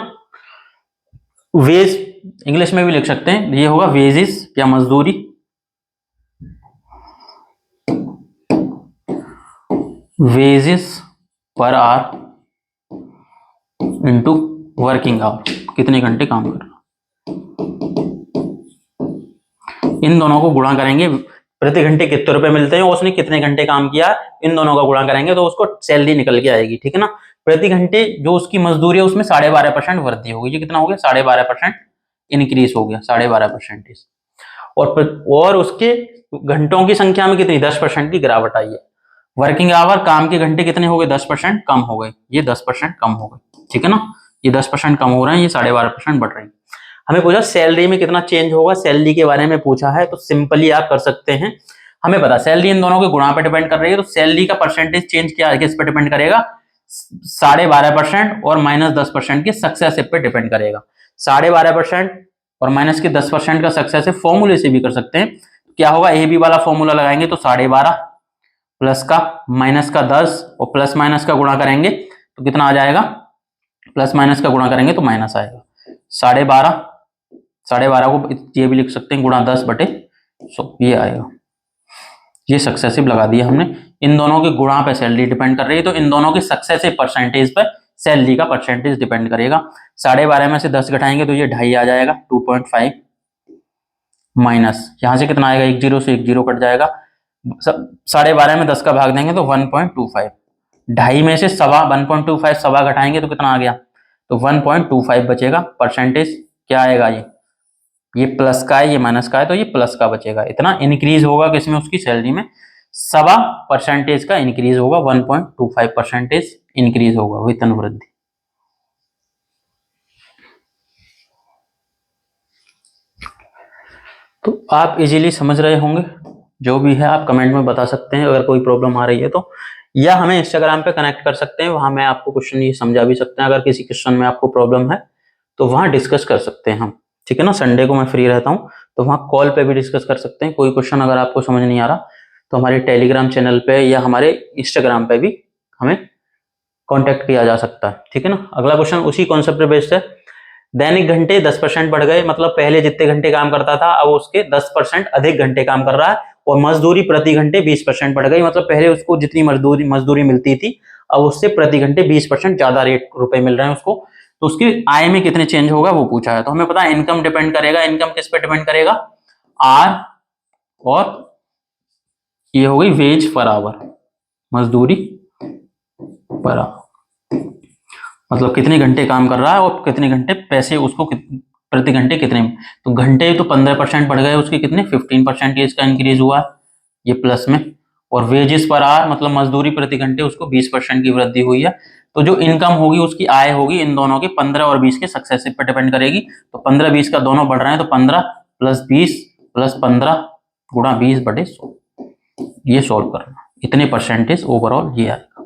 वेज इंग्लिश में भी लिख सकते हैं, ये होगा वेजेस या मजदूरी, wages per hour into working hour, कितने घंटे काम कर रहा, इन दोनों को गुणा करेंगे, प्रति घंटे कितने रुपए मिलते हैं, उसने कितने घंटे काम किया, इन दोनों का गुणा करेंगे तो उसको सैलरी निकल के आएगी, ठीक है ना। प्रति घंटे जो उसकी मजदूरी है उसमें 12.5% वृद्धि होगी, ये कितना हो गया 12.5% इंक्रीज हो गया, 12.5%। और उसके घंटों की संख्या में कितनी 10% की गिरावट आई है। वर्किंग आवर, काम के घंटे कितने हो गए 10% कम हो गए, ये 10% कम हो गए, ठीक है ना। ये 10% कम हो रहे हैं, ये 12.5% बढ़ रही है। हमें पूछा सैलरी में कितना चेंज होगा, सैलरी के बारे में पूछा है, तो सिंपली आप कर सकते हैं। हमें पता सैलरी इन दोनों के गुणा पे डिपेंड कर रही है, तो सैलरी का परसेंटेज चेंज क्या किस पे डिपेंड करेगा, 12.5% और -10% के सक्सेसिव पे डिपेंड करेगा। 12.5% और माइनस के 10% का सक्सेसिव फॉर्मूले से भी कर सकते हैं। क्या होगा, ए बी वाला फॉर्मूला लगाएंगे तो 12.5 प्लस का माइनस का 10 और प्लस माइनस का गुणा करेंगे तो कितना आ जाएगा, प्लस माइनस का गुणा करेंगे तो माइनस आएगा। 12.5 को ये भी लिख सकते हैं गुणा 10/100, ये आएगा। ये सक्सेसिव लगा दिया हमने। इन दोनों के गुणा पे सैलरी डिपेंड कर रही है, तो इन दोनों के सक्सेसिव परसेंटेज पर सैलरी का परसेंटेज डिपेंड करेगा। 12.5 में से 10 घटाएंगे तो ये 2.5 आ जाएगा, 2.5 माइनस यहां से कितना आएगा, 1 0 से 1 0 कट जाएगा। 12.5 में 10 का भाग देंगे तो 1.25, 2.5 में से 1.25 सवा घटाएंगे तो कितना आ गया, तो 1.25 बचेगा। परसेंटेज क्या आएगा, ये ये प्लस का है, ये माइनस का है, तो ये प्लस का बचेगा। इतना इंक्रीज होगा किसमें, उसकी सैलरी में 1.25% का इंक्रीज होगा, 1.25% इंक्रीज होगा वेतन वृद्धि। तो आप इजीली समझ रहे होंगे, जो भी है आप कमेंट में बता सकते हैं अगर कोई प्रॉब्लम आ रही है तो, या हमें इंस्टाग्राम पे कनेक्ट कर सकते हैं, वहां मैं आपको क्वेश्चन ये समझा भी सकते हैं। अगर किसी क्वेश्चन में आपको प्रॉब्लम है तो वहां डिस्कस कर सकते हैं हम, ठीक है ना। संडे को मैं फ्री रहता हूँ तो वहां कॉल पे भी डिस्कस कर सकते हैं। कोई क्वेश्चन अगर आपको समझ नहीं आ रहा तो हमारे टेलीग्राम चैनल पे या हमारे इंस्टाग्राम पे भी हमें कॉन्टेक्ट किया जा सकता है, ठीक है ना। अगला क्वेश्चन उसी कॉन्सेप्ट पे बेस्ड है। दैनिक घंटे 10% बढ़ गए, मतलब पहले जितने घंटे काम करता था अब उसके 10% अधिक घंटे काम कर रहा है। और मजदूरी प्रति घंटे 20% बढ़ गई, मतलब पहले उसको जितनी मजदूरी मिलती थी अब उससे प्रति घंटे 20% ज्यादा रुपए मिल रहे हैं उसको। तो उसकी आय में कितने चेंज होगा वो पूछा है। तो हमें पता है इनकम डिपेंड करेगा। इनकम किस पे डिपेंड करेगा, आर, और ये हो गई वेज पर आवर, मजदूरी पर आवर, मतलब कितने घंटे काम कर रहा है और कितने घंटे पैसे उसको प्रति घंटे कितने। तो घंटे तो 15% बढ़ गए उसके, कितने 15% इसका इंक्रीज हुआ ये प्लस में। और वेजेस पर आवर मतलब मजदूरी प्रति घंटे उसको 20% की वृद्धि हुई है। तो जो इनकम होगी उसकी आय होगी इन दोनों के 15 और 20 के सक्सेसिव पर डिपेंड करेगी। तो 15-20 का दोनों बढ़ रहे हैं, तो 15 + 20 + 15 गुणा 20/100, ये सोल्व करना। इतने परसेंटेज ओवरऑल ये आएगा।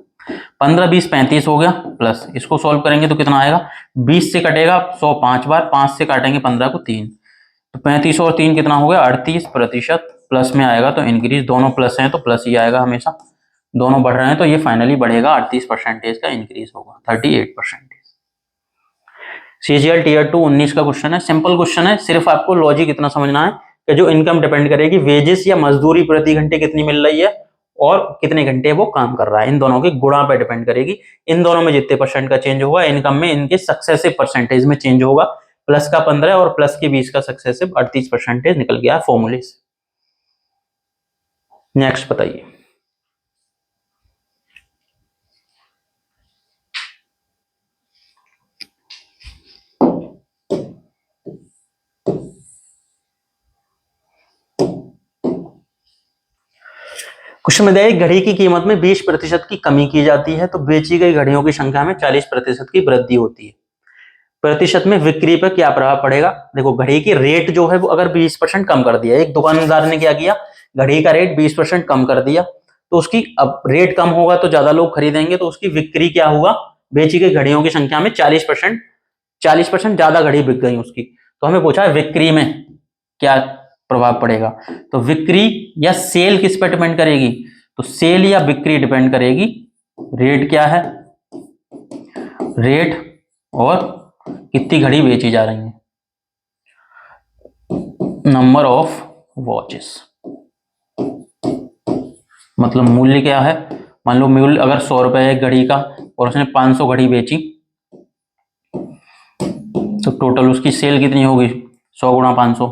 15 20 35 हो गया, प्लस इसको सॉल्व करेंगे तो कितना आएगा, 20 से कटेगा 100 5 बार, 5 से काटेंगे 15 को 3, तो 35 और 3 कितना हो गया 38%। प्लस में आएगा तो इंक्रीज, दोनों प्लस हैं तो प्लस ही आएगा हमेशा, दोनों बढ़ रहे हैं तो ये फाइनली बढ़ेगा, 38% का इंक्रीज होगा, 38%। सीजीएल टीयर 2 19 का क्वेश्चन है, सिंपल क्वेश्चन है, सिर्फ आपको लॉजिक इतना समझना है कि जो इनकम डिपेंड करेगी वेजेस या मजदूरी प्रति घंटे कितनी मिल रही है और कितने घंटे वो काम कर रहा है, इन दोनों के गुणा पे डिपेंड करेगी। इन दोनों में जितने परसेंट का चेंज होगा इनकम में, इनके सक्सेसिव परसेंटेज में चेंज होगा। प्लस का 15 और प्लस के 20 का सक्सेसिव 38% निकल गया फॉर्मूले से। नेक्स्ट बताइए। क्वेश्चन में दिया घड़ी की कीमत में 20% की कमी की जाती है तो बेची गई घड़ियों की संख्या में 40% की वृद्धि होती है। प्रतिशत में बिक्री पर क्या प्रभाव पड़ेगा। देखो घड़ी की रेट जो है वो अगर 20% कम कर दिया, एक दुकानदार ने क्या किया, घड़ी का रेट 20% कम कर दिया, तो उसकी अब रेट कम होगा तो ज्यादा लोग खरीदेंगे, तो उसकी बिक्री क्या हुआ, बेची गई घड़ियों की संख्या में 40% ज्यादा घड़ी बिक गई उसकी। तो हमें पूछा है बिक्री में क्या प्रभाव पड़ेगा, तो बिक्री या सेल किस पर डिपेंड करेगी, तो सेल या बिक्री डिपेंड करेगी। रेट क्या है, रेट और कितनी घड़ी बेची जा रही है, नंबर ऑफ वॉचेस, मतलब मूल्य क्या है। मान लो मूल्य अगर 100 रुपए है घड़ी का और उसने 500 घड़ी बेची तो टोटल उसकी सेल कितनी होगी, 100 × 500,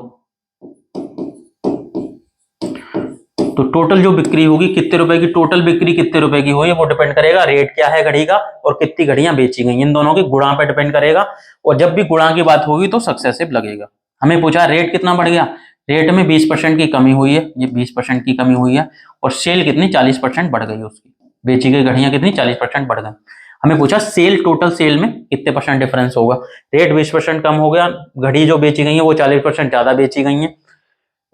तो टोटल जो बिक्री होगी कितने रुपए की, टोटल बिक्री कितने रुपए की हुई वो डिपेंड करेगा, रेट क्या है घड़ी का और कितनी घड़ियां बेची गई, इन दोनों के गुणा पे डिपेंड करेगा। और जब भी गुणा की बात होगी तो सक्सेसिव लगेगा। हमें पूछा रेट कितना बढ़ गया, रेट में 20% की कमी हुई है, ये 20% की कमी हुई है, और सेल कितनी 40% बढ़ गई उसकी, बेची गई घड़ियां कितनी 40% बढ़ गई। हमें पूछा सेल, टोटल सेल में कितने परसेंट डिफरेंस होगा, रेट 20% कम हो गया, घड़ी जो बेची गई है वो 40% ज्यादा बेची गई है,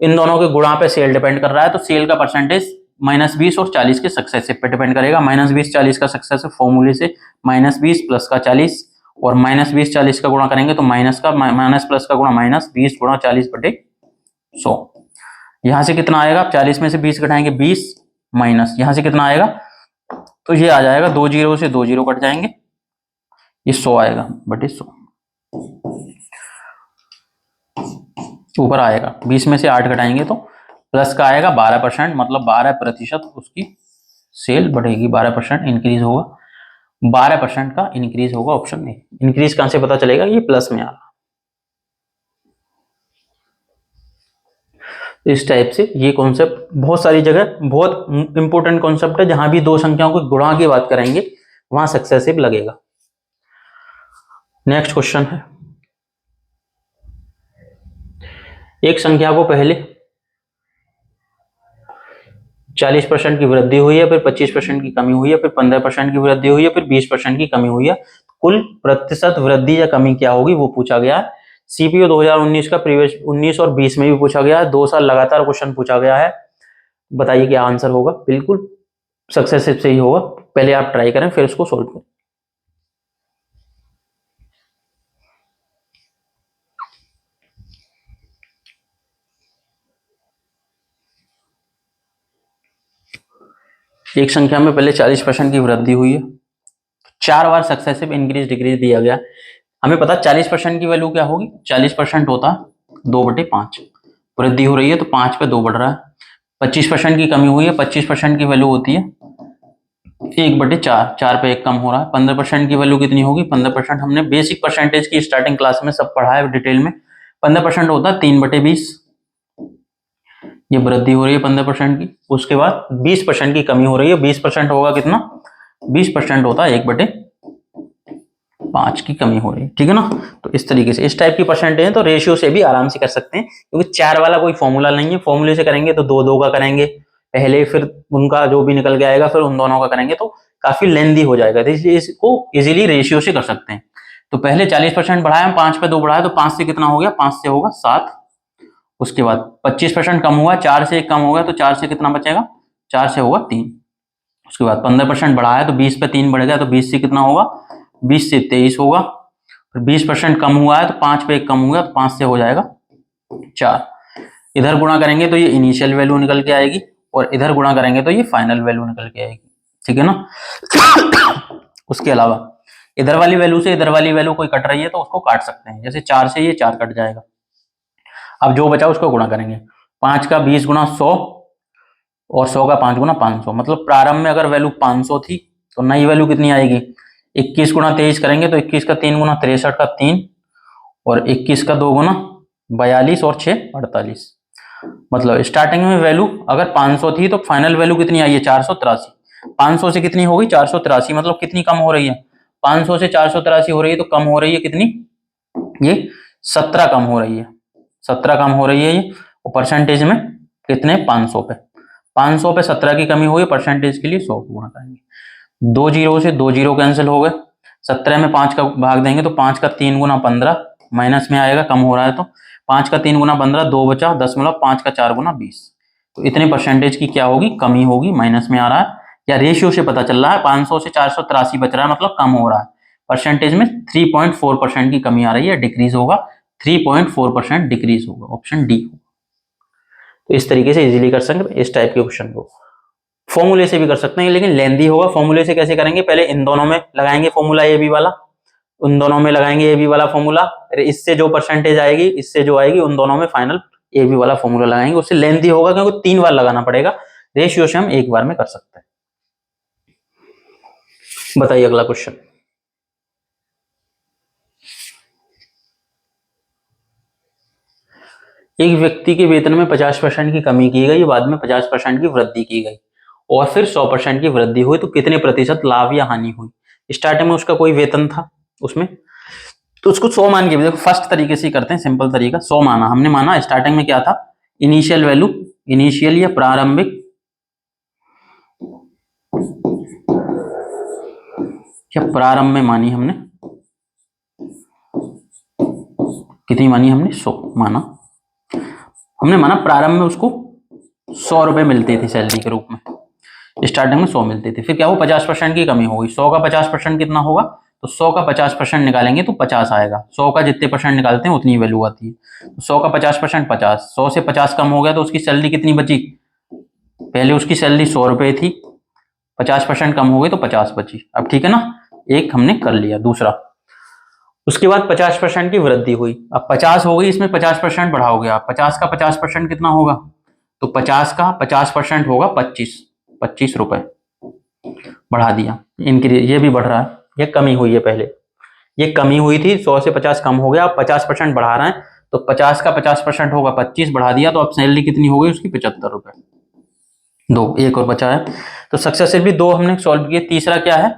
इन दोनों के गुणा पे सेल डिपेंड कर रहा है, तो सेल का परसेंटेज -20 और 40 के सक्सेसिव पे डिपेंड करेगा। -20 40 का सक्सेसिव फॉर्मूले से -20 प्लस का 40, और -20 40 का गुणा करेंगे तो माइनस प्लस का गुणा -20 गुणा 40/100। यहां से कितना आएगा, 40 में से 20 घटाएंगे 20, माइनस यहां से कितना आएगा, तो ये आ जाएगा 2 जीरो से 2 जीरो कट जाएंगे, ये 100 आएगा बटे 100, ऊपर आएगा 20 में से 8 घटाएंगे तो प्लस का आएगा 12%, मतलब 12% उसकी सेल बढ़ेगी, 12% इंक्रीज होगा, 12% का इंक्रीज होगा, ऑप्शन में। इंक्रीज कहां से पता चलेगा, ये प्लस में आ रहा। इस टाइप से ये कॉन्सेप्ट बहुत सारी जगह बहुत इंपॉर्टेंट कॉन्सेप्ट है, जहां भी दो संख्याओं को गुणा की बात करेंगे वहां सक्सेसिव लगेगा। नेक्स्ट क्वेश्चन है, एक संख्या को पहले 40% की वृद्धि हुई है, फिर 25% की कमी हुई है, फिर 15% की वृद्धि हुई है, फिर 20% की कमी हुई है, कुल प्रतिशत वृद्धि या कमी क्या होगी वो पूछा गया है। सीपीओ 2019 का प्रीवियस 19 और 20 में भी पूछा गया है, 2 साल लगातार क्वेश्चन पूछा गया है। बताइए क्या आंसर होगा। बिल्कुल सक्सेसिव से ही होगा। पहले आप ट्राई करें फिर उसको सोल्व करें। एक संख्या में पहले 40% की वृद्धि हुई है, 4 बार सक्सेसिव इंक्रीज डिक्रीज दिया गया। हमें पता 40% की वैल्यू क्या होगी, 40% होता 2/5, वृद्धि हो रही है तो 5 पे 2 बढ़ रहा है। 25% की कमी हुई है, 25% की वैल्यू होती है 1/4, 4 पे 1 कम हो रहा है। 15% की वैल्यू कितनी होगी, 15% हमने बेसिक परसेंटेज की स्टार्टिंग क्लास में सब पढ़ा है डिटेल में। 15% होता है 3/20, ये वृद्धि हो रही है 15% की। उसके बाद 20% की कमी हो रही है, 20% होगा कितना, 20% होता है 1/5 की कमी हो रही है, ठीक है ना। तो इस तरीके से इस टाइप की परसेंटेज है तो रेशियो से भी आराम से कर सकते हैं, क्योंकि 4 वाला कोई फॉर्मूला नहीं है। फॉर्मूले से करेंगे तो 2 का करेंगे पहले, फिर उनका जो भी निकल के आएगा फिर उन दोनों का करेंगे तो काफी लेंदी हो जाएगा, तो इसलिए इसको इजीली रेशियो से कर सकते हैं। तो पहले 40% बढ़ाया, 5 पे 2 बढ़ाया, तो 5 से कितना हो गया, 5 से होगा 7। उसके बाद 25% कम हुआ, 4 से 1 कम हो गया, तो 4 से कितना बचेगा, 4 से होगा 3। उसके बाद 15% बढ़ाया तो 20 पे 3 बढ़ गया, तो 20 से कितना होगा, 20 से 23 होगा। फिर 20% कम हुआ है तो 5 पे 1 कम हो गया, तो 5 से हो जाएगा 4। इधर गुणा करेंगे तो ये इनिशियल वैल्यू निकल के आएगी, और इधर गुणा करेंगे तो ये फाइनल वैल्यू निकल के आएगी, ठीक है ना। उसके अलावा इधर वाली वैल्यू से इधर वाली वैल्यू कोई कट रही है तो उसको काट सकते हैं, जैसे 4 से ये 4 कट जाएगा। अब जो बचा उसको गुणा करेंगे, 5 का 20 गुना 100 और 100 का 5 गुना 500, मतलब प्रारंभ में अगर वैल्यू 500 थी तो नई वैल्यू कितनी आएगी, 21 गुना 23 करेंगे तो 21 का 3 गुना 63 का 3, और 21 का 2 गुना 42 और 6 48। मतलब स्टार्टिंग में वैल्यू अगर 500 थी तो फाइनल वैल्यू कितनी आई है, 483। 500 से कितनी होगी, 483, मतलब कितनी कम हो रही है, 500 से 483 हो रही है, तो कम हो रही है कितनी, ये 17 कम हो रही है, 17 कम हो रही है ये। और परसेंटेज में कितने, 500 पे, 500 पे 17 की कमी हुई, परसेंटेज के लिए 100 गुणा करेंगे। 2 जीरो से 2 जीरो कैंसिल हो गए, 17 में 5 का भाग देंगे तो 5 का 3 गुना 15, माइनस में आएगा, कम हो रहा है तो 5 का 3 गुना 15, 2 बचा 10, 5 का 4 गुना 20। तो इतने परसेंटेज की क्या होगी, कमी होगी, माइनस में आ रहा है, या रेशियो से पता चल रहा है 500 से 483 बच रहा है, मतलब कम हो रहा है। परसेंटेज में 3.4% की कमी आ रही है, डिक्रीज होगा, 3.4% डिक्रीज होगा, ऑप्शन डी होगा। तो इस तरीके से इजीली कर सकते हैं इस टाइप के क्वेश्चन को। फॉर्मूले से भी कर सकते हैं लेकिन लेंदी होगा। फॉर्मूले से कैसे करेंगे, पहले इन दोनों में लगाएंगे फॉर्मूला ए बी वाला, उन दोनों में लगाएंगे ए बी वाला फॉर्मूला, इससे जो परसेंटेज आएगी, इससे जो आएगी, उन दोनों में फाइनल ए बी वाला फॉर्मूला लगाएंगे। उससे लेंदी होगा क्योंकि 3 बार लगाना पड़ेगा, रेशियो से हम 1 बार में कर सकते हैं। बताइए अगला क्वेश्चन। एक व्यक्ति के वेतन में 50% की कमी की गई, बाद में 50% की वृद्धि की गई, और फिर 100% की वृद्धि हुई, तो कितने प्रतिशत लाभ या हानि हुई। स्टार्टिंग में उसका कोई वेतन था उसमें, तो उसको 100 मान के, देखो फर्स्ट तरीके से करते हैं, सिंपल तरीका, 100 माना हमने, माना स्टार्टिंग में क्या था, इनिशियल वैल्यू, इनिशियल या प्रारंभिक, या प्रारंभ में मानी हमने, कितनी मानी हमने, 100 माना हमने, माना प्रारंभ में उसको 100 रुपए मिलते थे सैलरी के रूप में, स्टार्टिंग में 100 मिलते थे। फिर क्या हुआ, 50% की कमी हो गई, 100 का 50% कितना होगा, तो 100 का 50% निकालेंगे तो 50 आएगा, 100 का जितने परसेंट निकालते हैं उतनी वैल्यू आती है। तो 100 का 50% 50, 100 से 50 कम हो गया तो उसकी सैलरी कितनी बची, पहले उसकी सैलरी 100 रुपए थी, 50% कम हो गई तो 50 बची। अब ठीक है ना, एक हमने कर लिया। दूसरा, उसके बाद 50% की वृद्धि हुई, अब 50 हो गई, इसमें 50% बढ़ाओगे आप, 50 का 50% कितना होगा, तो 50 का 50% होगा 25 रुपए बढ़ा दिया, इनकी ये भी बढ़ रहा है, ये कमी हुई है, पहले ये कमी हुई थी, 100 से 50 कम हो गया, अब 50% बढ़ा रहे हैं, तो 50 का 50% होगा 25 बढ़ा दिया, तो अब सैलरी कितनी हो गई उसकी, 75 रुपए। दो, एक और बचा है, तो सक्सेसफुली 2 हमने सॉल्व किए। तीसरा क्या है,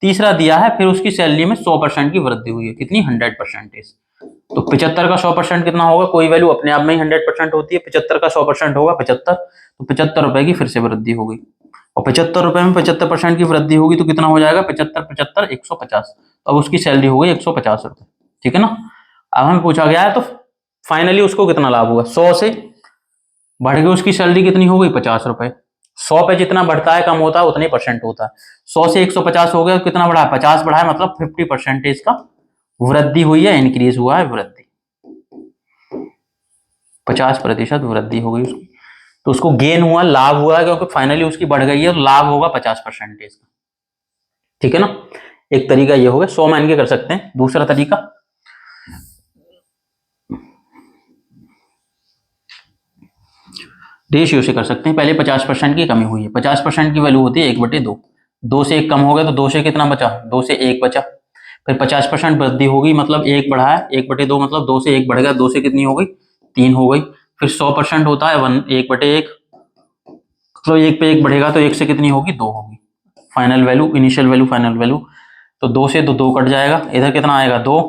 तीसरा दिया है, फिर उसकी सैलरी में 100% की वृद्धि हुई है, कितनी, 100%। तो 75 का 100% कितना होगा, कोई वैल्यू अपने आप में ही 100% होती है, 75 का 100% होगा 75, तो 75 रुपए की फिर से वृद्धि हो गई, और 75 रुपए में 75% की वृद्धि होगी तो कितना हो जाएगा, 75 75 150, अब उसकी सैलरी हो गई 150 रुपए, ठीक है ना। अब हमें पूछा गया है तो फाइनली उसको कितना लाभ हुआ, 100 से बढ़ के उसकी सैलरी कितनी हो गई, 50 रुपए। 100 पे जितना बढ़ता है कम होता है उतने परसेंट होता है, 100 से 150 हो गया, कितना बढ़ा है, 50 बढ़ा है, मतलब 50% का वृद्धि हुई है, इंक्रीज हुआ है, वृद्धि 50% वृद्धि हो गई उसकी, तो उसको गेन हुआ, लाभ हुआ है, क्योंकि फाइनली उसकी बढ़ गई है तो लाभ होगा 50% का, ठीक है ना। एक तरीका ये हो गया, 100 मान के कर सकते हैं। दूसरा तरीका, रेशियो से कर सकते हैं। पहले 50% की कमी हुई है, 50% की वैल्यू होती है 1/2, 2 से 1 कम हो गया तो 2 से कितना बचा, 2 से 1 बचा, फिर 50% वृद्धि होगी, मतलब 1 बढ़ा है, 1/2 मतलब 2 से 1 बढ़ गया, 2 से कितनी हो गई, 3 हो गई, फिर 100% होता है 1/1, तो 1 पे 1 बढ़ेगा तो 1 से कितनी होगी, 2 होगी, final value, initial value, final value, तो 2 से 2 कट जाएगा, इधर कितना आएगा 2,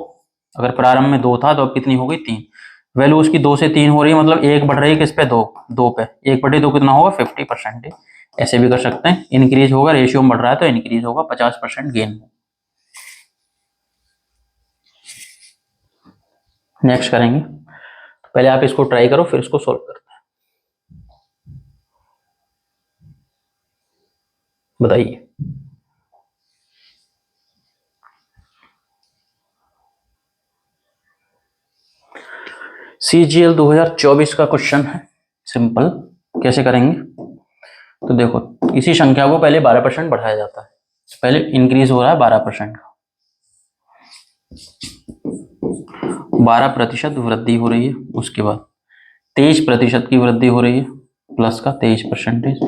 अगर प्रारंभ में 2 था तो अब कितनी हो गई 3, वैल्यू उसकी 2 से 3 हो रही है, मतलब 1 बढ़ रही है किस पे, 2 पे, 1/2 कितना होगा 50%, ऐसे भी कर सकते हैं, इंक्रीज होगा, रेशियो में बढ़ रहा है तो इंक्रीज होगा, 50% गेन। नेक्स्ट करेंगे, तो पहले आप इसको ट्राई करो फिर इसको सोल्व करते हैं, बताइए। CGL 2024 का क्वेश्चन है, सिंपल, कैसे करेंगे, तो देखो इसी संख्या को पहले 12% बढ़ाया जाता है, पहले इंक्रीज हो रहा है 12% का, 12% वृद्धि हो रही है, उसके बाद 23% की वृद्धि हो रही है, प्लस का 23%,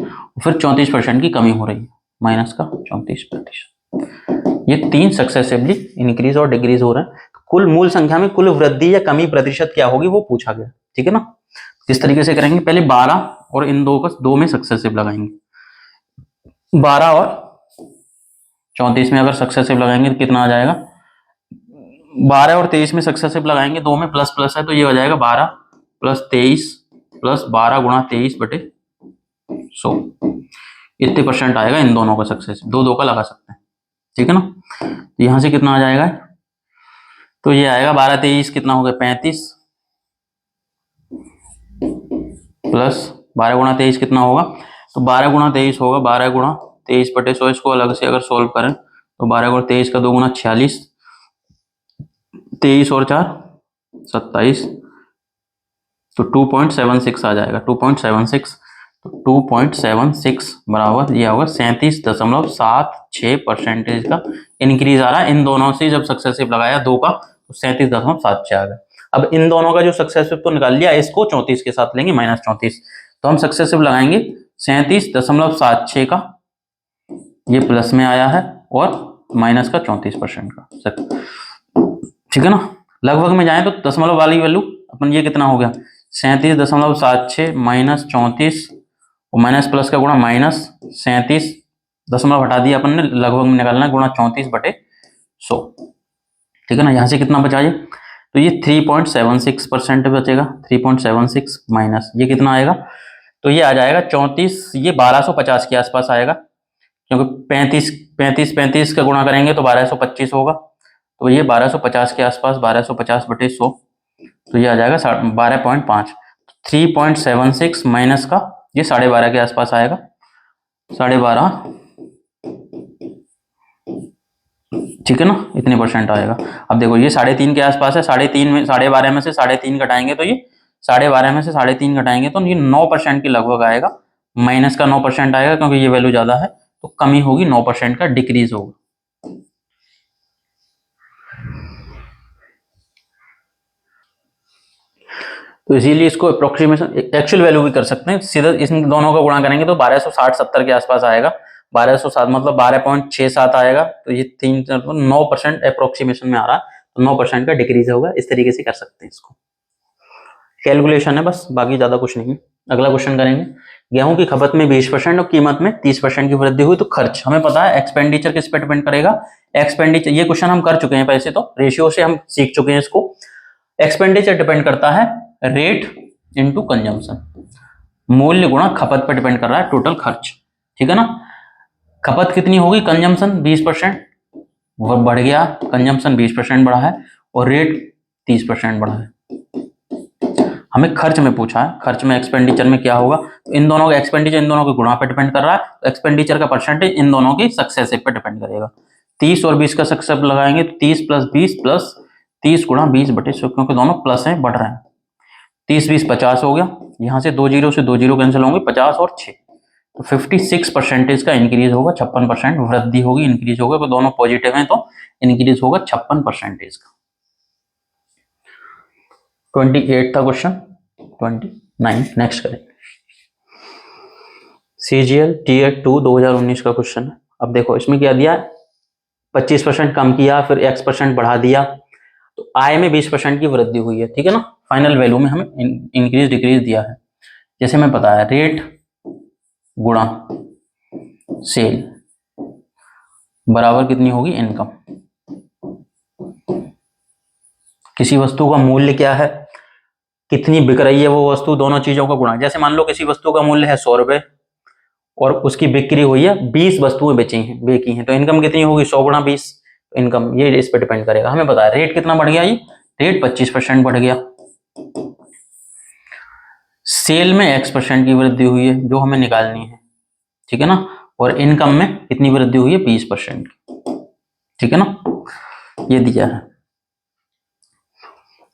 फिर 34% की कमी हो रही है, माइनस का 34%, ये 3 सक्सेसिवली इंक्रीज और डिक्रीज हो रहे हैं। कुल मूल संख्या में कुल वृद्धि या कमी प्रतिशत क्या होगी वो पूछा गया, ठीक है ना। किस तरीके से करेंगे, पहले 12 और इन दो में सक्सेसिव लगाएंगे, 12 और 34 में अगर सक्सेसिव लगाएंगे तो कितना आ जाएगा, 12 और 23 में सक्सेसिव लगाएंगे, 2 में प्लस प्लस है तो ये हो जाएगा 12 प्लस 23 प्लस 12 गुणा 23/100, इतने परसेंट आएगा इन दोनों का सक्सेसिव, दो का लगा सकते हैं, ठीक है ना। तो यहां से कितना आ जाएगा, तो ये आएगा 12 23 कितना हो गया 35 प्लस 12 गुणा 23 कितना होगा, तो 12 गुणा 23 होगा 12 गुणा 23/100, इसको अलग से अगर सोल्व करें तो 12 गुणा 23 का 2 गुणा 46, 23 और 4 27, तो 2.76 आ जाएगा, 2.76, तो 2.76 बराबर ये होगा 37.76% का इंक्रीज आ रहा है इन दोनों से, जब सक्सेसिव लगाया 2 का तो 37.76 आ गया। अब इन दोनों का जो सक्सेसिव तो निकाल लिया, इसको 34 के साथ लेंगे, -34, तो हम सक्सेसिव लगाएंगे 37.76 का, ये प्लस में आया है, और माइनस का 34% का, ठीक है ना। लगभग में जाए तो दशमलव वाली वैल्यू अपन, ये कितना हो गया 37.76 माइनस 34 और माइनस प्लस का गुणा माइनस 37, दशमलव हटा दिया अपन ने, लगभग में निकालना है, गुणा 34/100, ठीक है ना। यहाँ से कितना बचा ये, तो ये 3.76% बचेगा, 3.76 माइनस ये कितना आएगा, तो ये आ जाएगा 34, ये 1250 के आसपास आएगा, क्योंकि 35 का गुणा करेंगे तो 1225 होगा, तो ये 1250 के आसपास, 1250/100, तो ये आ जाएगा 12.5, 3.76 माइनस का ये 12.5 के आसपास आएगा, 12.5, ठीक है ना, इतने परसेंट आएगा। अब देखो ये 3.5 के आसपास है, 3.5 में 12.5 में से 3.5 घटाएंगे तो ये 12.5 में से 3.5 घटाएंगे तो ये 9% के लगभग आएगा, माइनस का 9% आएगा, क्योंकि ये वैल्यू ज्यादा है तो कमी होगी, 9% का डिक्रीज होगा। तो इसीलिए इसको अप्रोक्सीमेशन एक्चुअल वैल्यू भी कर सकते हैं, सीधा इन दोनों का गुणा करेंगे तो 1260-70 के आसपास आएगा, 1207 मतलब 12.67 आएगा, तो ये 9% अप्रोक्सीमेशन में आ रहा है, तो 9% का डिक्रीज होगा, इस तरीके से कर सकते हैं इसको, कैलकुलेशन है बस, बाकी ज्यादा कुछ नहीं। अगला क्वेश्चन करेंगे, गेहूं की खपत में 20% और कीमत में 30% की वृद्धि हुई तो खर्च, हमें पता है एक्सपेंडिचर किस पे डिपेंड करेगा, एक्सपेंडिचर, ये क्वेश्चन हम कर चुके हैं, पैसे तो रेशियो से हम सीख चुके हैं इसको, एक्सपेंडिचर डिपेंड करता है रेट इनटू कंजम्पशन, मूल्य गुणा खपत पर डिपेंड कर रहा है टोटल खर्च, ठीक है ना। खपत कितनी होगी, कंजम्पशन 20% वो बढ़ गया, कंजम्पशन 20% बढ़ा है और रेट 30% बढ़ा है। हमें खर्च में पूछा है, खर्च में एक्सपेंडिचर में क्या होगा, तो इन दोनों का एक्सपेंडिचर इन दोनों के गुणा पर डिपेंड कर रहा है, तो एक्सपेंडिचर का परसेंटेज इन दोनों की सक्सेस पर डिपेंड करेगा। 30 और 20 का सक्सेस लगाएंगे तो 30 + 20 + 30 गुणा 20/100, क्योंकि दोनों प्लस हैं, बढ़ रहे हैं। 30 20 50 हो गया, यहाँ से 2 जीरो से 2 जीरो कैंसिल होंगे, 50 और 6, तो 56% का इंक्रीज होगा, 56% वृद्धि होगी, इंक्रीज होगा, तो दोनों पॉजिटिव हैं तो इंक्रीज होगा 56% का। 28 था क्वेश्चन, 29 नेक्स्ट करें। CGL Tier 2 2019 का क्वेश्चन है। अब देखो इसमें क्या दिया है, 25% कम किया, फिर X% बढ़ा दिया, तो आय में 20% की वृद्धि हुई है, ठीक है ना। फाइनल वैल्यू में हमें इंक्रीज डिक्रीज दिया है, जैसे मैं पता है रेट गुणा सेल बराबर कितनी होगी, इनकम। किसी वस्तु का मूल्य क्या है, कितनी बिक रही है वो वस्तु, दोनों चीजों का गुणा। जैसे मान लो किसी वस्तु का मूल्य है 100 रुपए और उसकी बिक्री हुई है 20 वस्तुएं बेची हैं, तो इनकम कितनी होगी, 100 गुणा 20, तो इनकम ये इस पर डिपेंड करेगा। हमें पता है रेट कितना बढ़ गया, ये रेट 25% बढ़ गया। सेल में X% की वृद्धि हुई है जो हमें निकालनी है, ठीक है ना, और इनकम में कितनी वृद्धि हुई है, 20% की, ठीक है ना, ये दिया है।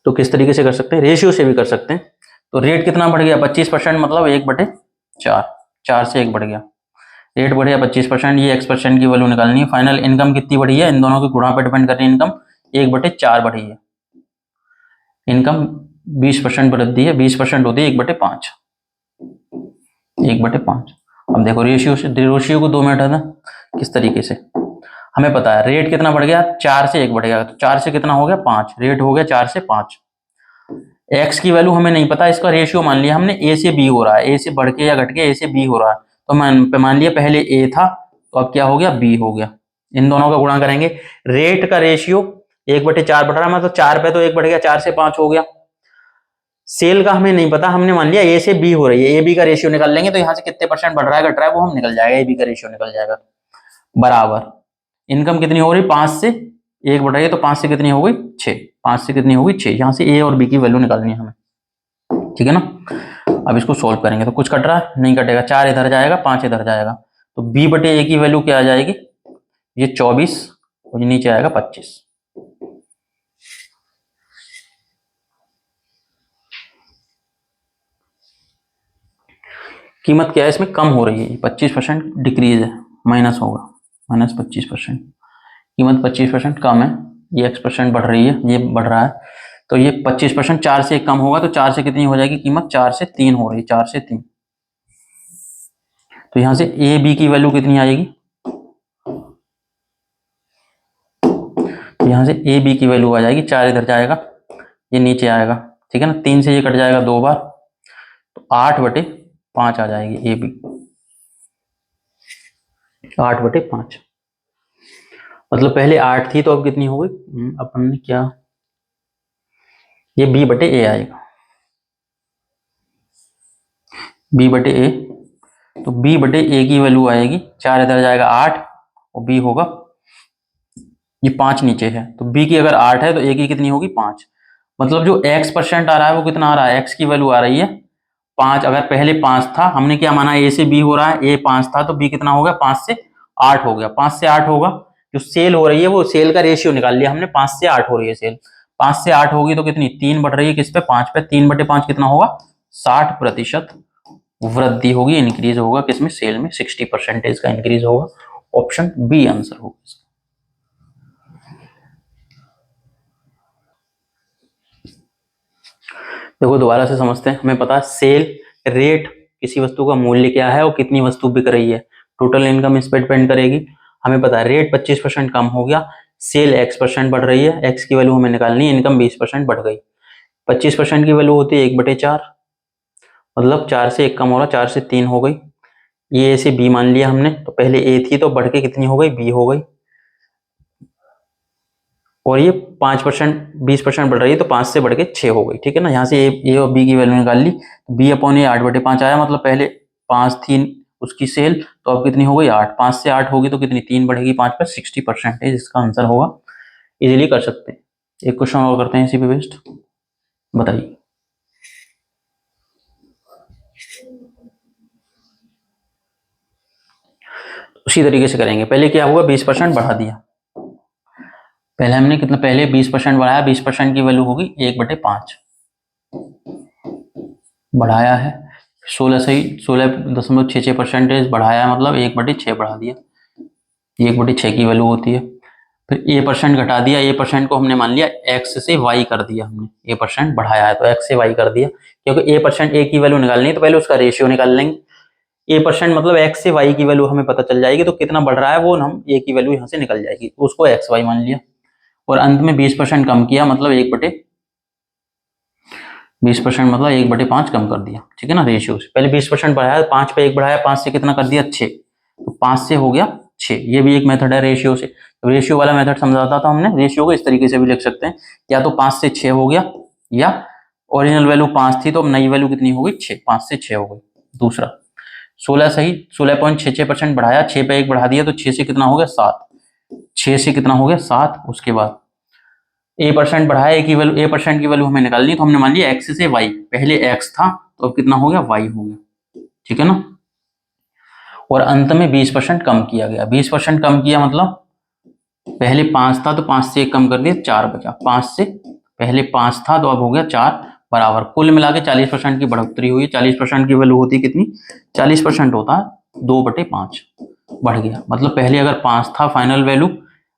तो किस तरीके से कर सकते हैं, रेशियो से भी कर सकते हैं। तो रेट कितना बढ़ गया, 25%, मतलब 1/4, 4 से 1 बढ़ गया, रेट बढ़ गया 25%, ये X% की वैल्यू निकालनी है। फाइनल इनकम कितनी बढ़ी है, इन दोनों के गुणा पर डिपेंड कर रही है, इनकम 1/4 बढ़ी है, इनकम 20% वृद्धि है, 20% होती है 1/5, 1/5। अब देखो रेशियो से, रेशियो को 2 में हटाना किस तरीके से, हमें पता है रेट कितना बढ़ गया, 4 से 1 बढ़ गया, तो 4 से कितना हो गया, 5, रेट हो गया 4 से 5। एक्स की वैल्यू हमें नहीं पता, इसका रेशियो मान लिया हमने ए से बी हो रहा है, ए से बढ़ के या घट के ए से बी हो रहा है, तो मान लिया पहले ए था, तो अब क्या हो गया, बी हो गया। इन दोनों का गुणा करेंगे, रेट का रेशियो 1/4 बढ़ रहा है, मतलब 4 पे तो 1 बढ़ गया, 4 से 5 हो गया। सेल का हमें नहीं पता, हमने मान लिया ए से बी हो रही है, ए बी का रेशियो निकाल लेंगे, तो यहाँ से कितने परसेंट बढ़ रहा है घट रहा है वो हम निकल जाएगा, ए बी का रेशियो निकल जाएगा। बराबर इनकम कितनी हो रही, 5 से 1 बढ़ रही है, तो 5 से कितनी हो गई, 6, 5 से कितनी हो गई, 6। यहाँ से ए और बी की वैल्यू निकालनी है हमें, ठीक है ना। अब इसको सोल्व करेंगे तो कुछ कट रहा है, नहीं कटेगा, 4 इधर जाएगा, 5 इधर जाएगा, तो b/a की वैल्यू क्या आ जाएगी, ये 24 और नीचे आएगा 25। कीमत क्या है इसमें, कम हो रही है, 25% डिक्रीज है, माइनस होगा, -25%, कीमत 25% कम है, ये X% बढ़ रही है, ये बढ़ रहा है, तो ये 25%, 4 से 1 कम होगा, तो 4 से कितनी हो जाएगी कीमत, 4 से 3 हो रही है, 4 से 3। तो यहां से ए बी की वैल्यू कितनी आएगी, तो यहां से ए बी की वैल्यू आ जाएगी, 4 इधर जाएगा, ये नीचे आएगा, ठीक है ना, 3 से ये कट जाएगा 2 बार, तो 8/5 आ जाएगी ए बी, 8/5, मतलब पहले 8 थी तो अब कितनी हो गई, अपन ने क्या, ये b/a आएगा, b/a, तो b/a की वैल्यू आएगी, 4 इधर जाएगा 8 और b होगा, ये 5 नीचे है, तो b की अगर 8 है तो a की कितनी होगी, 5। मतलब जो X% आ रहा है वो कितना आ रहा है, x की वैल्यू आ रही है 5। अगर पहले 5 था, हमने क्या माना, a से b हो रहा है, a 5 था तो b कितना हो गया, 5 से 8 हो गया, 5 से 8 होगा। जो सेल हो रही है वो सेल का रेशियो निकाल लिया हमने, 5 से 8 हो रही है सेल, 5 से 8 होगी तो कितनी, 3 बढ़ रही है, किस पे, 5 पे, 3/5 कितना होगा, 60% वृद्धि होगी, इंक्रीज होगा किसमें, सेल में, 60% का इंक्रीज होगा। ऑप्शन बी आंसर होगा इसका। देखो दोबारा से समझते हैं, हमें पता है सेल रेट, किसी वस्तु का मूल्य क्या है और कितनी वस्तु बिक रही है, टोटल इनकम इस पर डिपेंड करेगी। हमें पता है रेट 25% कम हो गया, सेल X% बढ़ रही है, X की वैल्यू हमें निकालनी है, इनकम 20% बढ़ गई। 25% की वैल्यू होती है 1/4, मतलब 4 से 1 कम हो रहा, 4 से 3 हो गई। ये ए से बी मान लिया हमने, तो पहले ए थी तो बढ़ के कितनी हो गई, बी हो गई, और ये 5% 20% बढ़ रही है तो 5 से बढ़ के 6 हो गई, ठीक है ना। यहाँ से ए और बी की वैल्यू निकाल ली, बी अपॉन ए 8/5 आया, मतलब पहले 5 थी उसकी सेल, तो अब कितनी हो गई 8, 5 से 8 होगी तो कितनी 3 बढ़ेगी 5 पर 60% इसका आंसर होगा। इजीली कर सकते हैं। एक क्वेश्चन और करते हैं इसी पे बेस्ड, बताइए। उसी तरीके से करेंगे। पहले क्या हुआ 20% बढ़ा दिया, पहले हमने कितना, पहले 20% बढ़ाया, 20% की वैल्यू होगी 1/5 बढ़ाया है, 16 से 16.66% बढ़ाया, मतलब 1/6 बढ़ा दिया, 1/6 की वैल्यू होती है। फिर A% घटा दिया, A% को हमने मान लिया x से y कर दिया, हमने A% बढ़ाया है तो x से y कर दिया, क्योंकि A% A की वैल्यू निकालनी है तो पहले उसका रेशियो निकाल लेंगे। A% मतलब x से y की वैल्यू हमें पता चल जाएगी, तो कितना बढ़ रहा है वो हम A की वैल्यू यहाँ से निकल जाएगी, उसको xy मान लिया। और अंत में 20% कम किया, मतलब 20% मतलब 1/5 कम कर दिया, ठीक है ना, रेशियो से। पहले 20% बढ़ाया, 5 पे 1 बढ़ाया, 5 से कितना कर दिया 6, तो 5 से हो गया 6। ये भी एक मेथड है रेशियो से, तो रेशियो वाला मेथड समझाता था हमने। रेशियो को इस तरीके से भी लिख सकते हैं, या तो 5 से 6 हो गया, या ओरिजिनल वैल्यू 5 थी तो अब नई वैल्यू कितनी हो गई 6, 5 से 6 हो गई। दूसरा 16 सही 16.66% बढ़ाया, 6 पे 1 बढ़ा दिया तो 6 से कितना हो गया 7, 6 से कितना हो गया 7। उसके बाद A% बढ़ाया, A% की वैल्यू हमें निकालनी, तो हमने मान लिया x से y, पहले x था तो अब कितना हो गया y हो गया, ठीक है ना। और अंत में 20% कम किया गया, 20% कम किया मतलब पहले 5 था तो 5 से 1 कम कर दिया, 4 बचा। 5 से पहले 5 था तो अब हो गया 4 बराबर, कुल मिला के 40% की बढ़ोतरी हुई। 40% की वैल्यू होती कितनी, 40% होता है 2/5 बढ़ गया, मतलब पहले अगर 5 था फाइनल वैल्यू,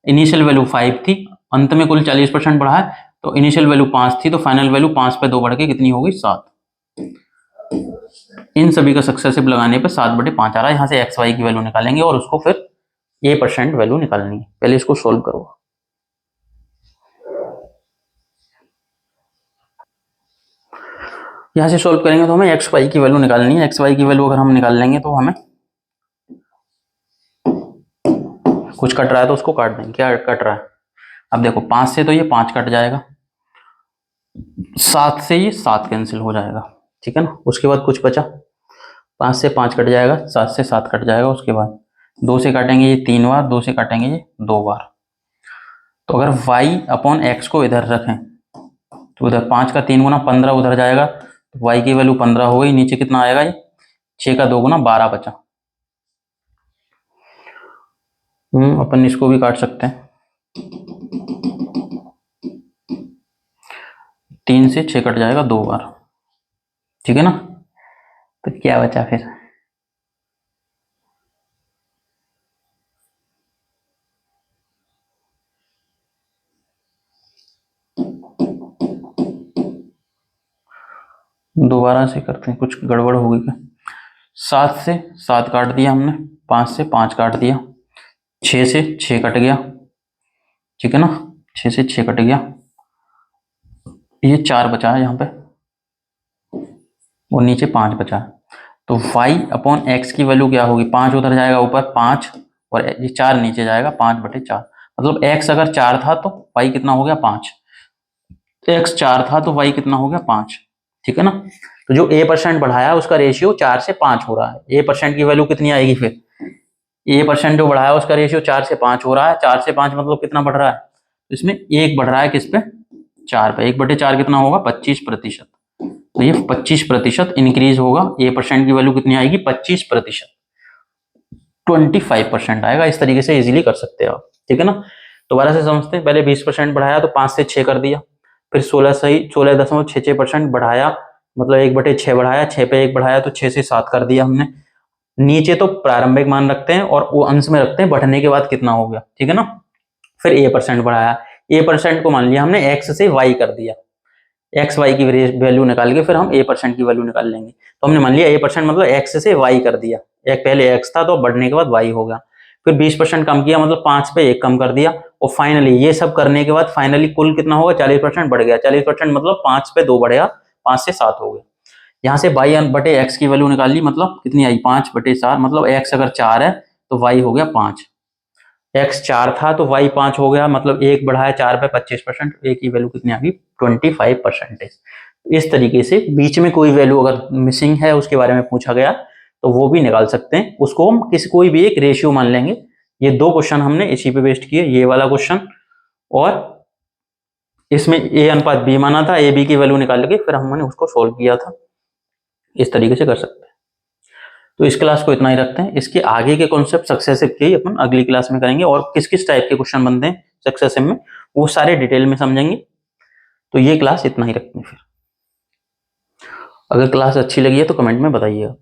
इनिशियल वैल्यू 5 थी, अंत में कुल 40% बढ़ा है, तो इनिशियल वैल्यू 5 थी तो फाइनल वैल्यू 5 पे 2 बढ़ के कितनी हो गई 7। इन सभी का सक्सेसिव लगाने पे 7/5 आ रहा है। यहाँ से एक्स वाई की वैल्यू निकालेंगे और उसको फिर A% वैल्यू निकालनी है। पहले इसको सोल्व करो। यहाँ से सोल्व करेंगे तो हमें एक्स वाई की वैल्यू निकालनी है। एक्स वाई की वैल्यू अगर हम निकाल लेंगे तो हमें कुछ कट रहा है तो उसको काट देंगे। क्या कट रहा है, अब देखो 5 से तो ये 5 कट जाएगा, 7 से ये 7 कैंसिल हो जाएगा, ठीक है ना। उसके बाद कुछ बचा, 5 से 5 कट जाएगा, 7 से 7 कट जाएगा। उसके बाद 2 से काटेंगे ये 3 बार, 2 से काटेंगे ये 2 बार। तो अगर y/x को इधर रखें तो उधर 5 का 3 गुना 15 उधर जाएगा, तो y की वैल्यू 15 हो गई। नीचे कितना आएगा, ये 6 का 2 गुना 12 बचा। अपन इसको भी काट सकते हैं, 3 से 6 कट जाएगा 2 बार, ठीक है ना। तो क्या बचा फिर, दोबारा से करते हैं, कुछ गड़बड़ हो गई क्या। 7 से 7 काट दिया हमने, 5 से 5 काट दिया, 6 से 6 कट गया, ठीक है ना, 6 से 6 कट गया, ये 4 बचा है यहाँ पे और नीचे 5 बचा है। तो y/x की वैल्यू क्या होगी, 5 उधर जाएगा ऊपर 5 और ये 4 नीचे जाएगा, 5/4। मतलब x अगर 4 था तो y कितना हो गया 5, x 4 था तो y कितना हो गया 5, ठीक है ना। तो जो A% बढ़ाया उसका रेशियो 4 से 5 हो रहा है। A% की वैल्यू कितनी आएगी फिर, A% जो बढ़ाया उसका रेशियो 4 से 5 हो रहा है, 4 से 5 मतलब कितना बढ़ रहा है, तो इसमें 1 बढ़ रहा है किस पे, 4 पे। 1/4 कितना होगा 25%, तो ये 25% इंक्रीज होगा। A% की वैल्यू कितनी आएगी 25%, 25% आएगा। इस तरीके से इजीली कर सकते हैं आप, ठीक है ना। दोबारा से समझते हैं, पहले 20% बढ़ाया तो 5 से 6 कर दिया, फिर 16.66% बढ़ाया, मतलब 1/6 बढ़ाया, 6 पे 1 बढ़ाया तो 6 से 7 कर दिया हमने। नीचे तो प्रारंभिक मान रखते हैं और वो अंश में रखते हैं बढ़ने के बाद कितना हो गया, ठीक है ना। फिर A% बढ़ाया, A% को मान लिया हमने x से y कर दिया, एक्स वाई की वैल्यू निकाल के फिर हम A% की वैल्यू निकाल लेंगे। तो हमने मान लिया A% मतलब x से y कर दिया, एक पहले x था तो बढ़ने के बाद y हो गया। फिर 20% कम किया, मतलब 5 पे 1 कम कर दिया, और फाइनली ये सब करने के बाद फाइनली कुल कितना होगा 40% बढ़ गया। 40% मतलब 5 पे 2 बढ़ेगा, 5 से 7 हो गया। यहाँ से y/x की वैल्यू निकाल ली, मतलब कितनी आई 5/4, मतलब x अगर 4 है तो y हो गया 5। x 4 था तो y 5 हो गया, मतलब 1 बढ़ाया 4 पे 25%, a की वैल्यू कितनी आ गई 25%। इस तरीके से बीच में कोई वैल्यू अगर मिसिंग है उसके बारे में पूछा गया तो वो भी निकाल सकते हैं, उसको हम कोई भी एक रेशियो मान लेंगे। ये 2 क्वेश्चन हमने इसी पे बेस्ड किए, ये वाला क्वेश्चन और इसमें a अनुपात b माना था, a b की वैल्यू निकाल के फिर हमने उसको सोल्व किया था। इस तरीके से कर सकते हैं। तो इस क्लास को इतना ही रखते हैं, इसके आगे के कॉन्सेप्ट सक्सेसिव के ही अपन अगली क्लास में करेंगे और किस किस टाइप के क्वेश्चन बनते हैं सक्सेसिव में वो सारे डिटेल में समझेंगे। तो ये क्लास इतना ही रखते हैं। फिर अगर क्लास अच्छी लगी है तो कमेंट में बताइएगा।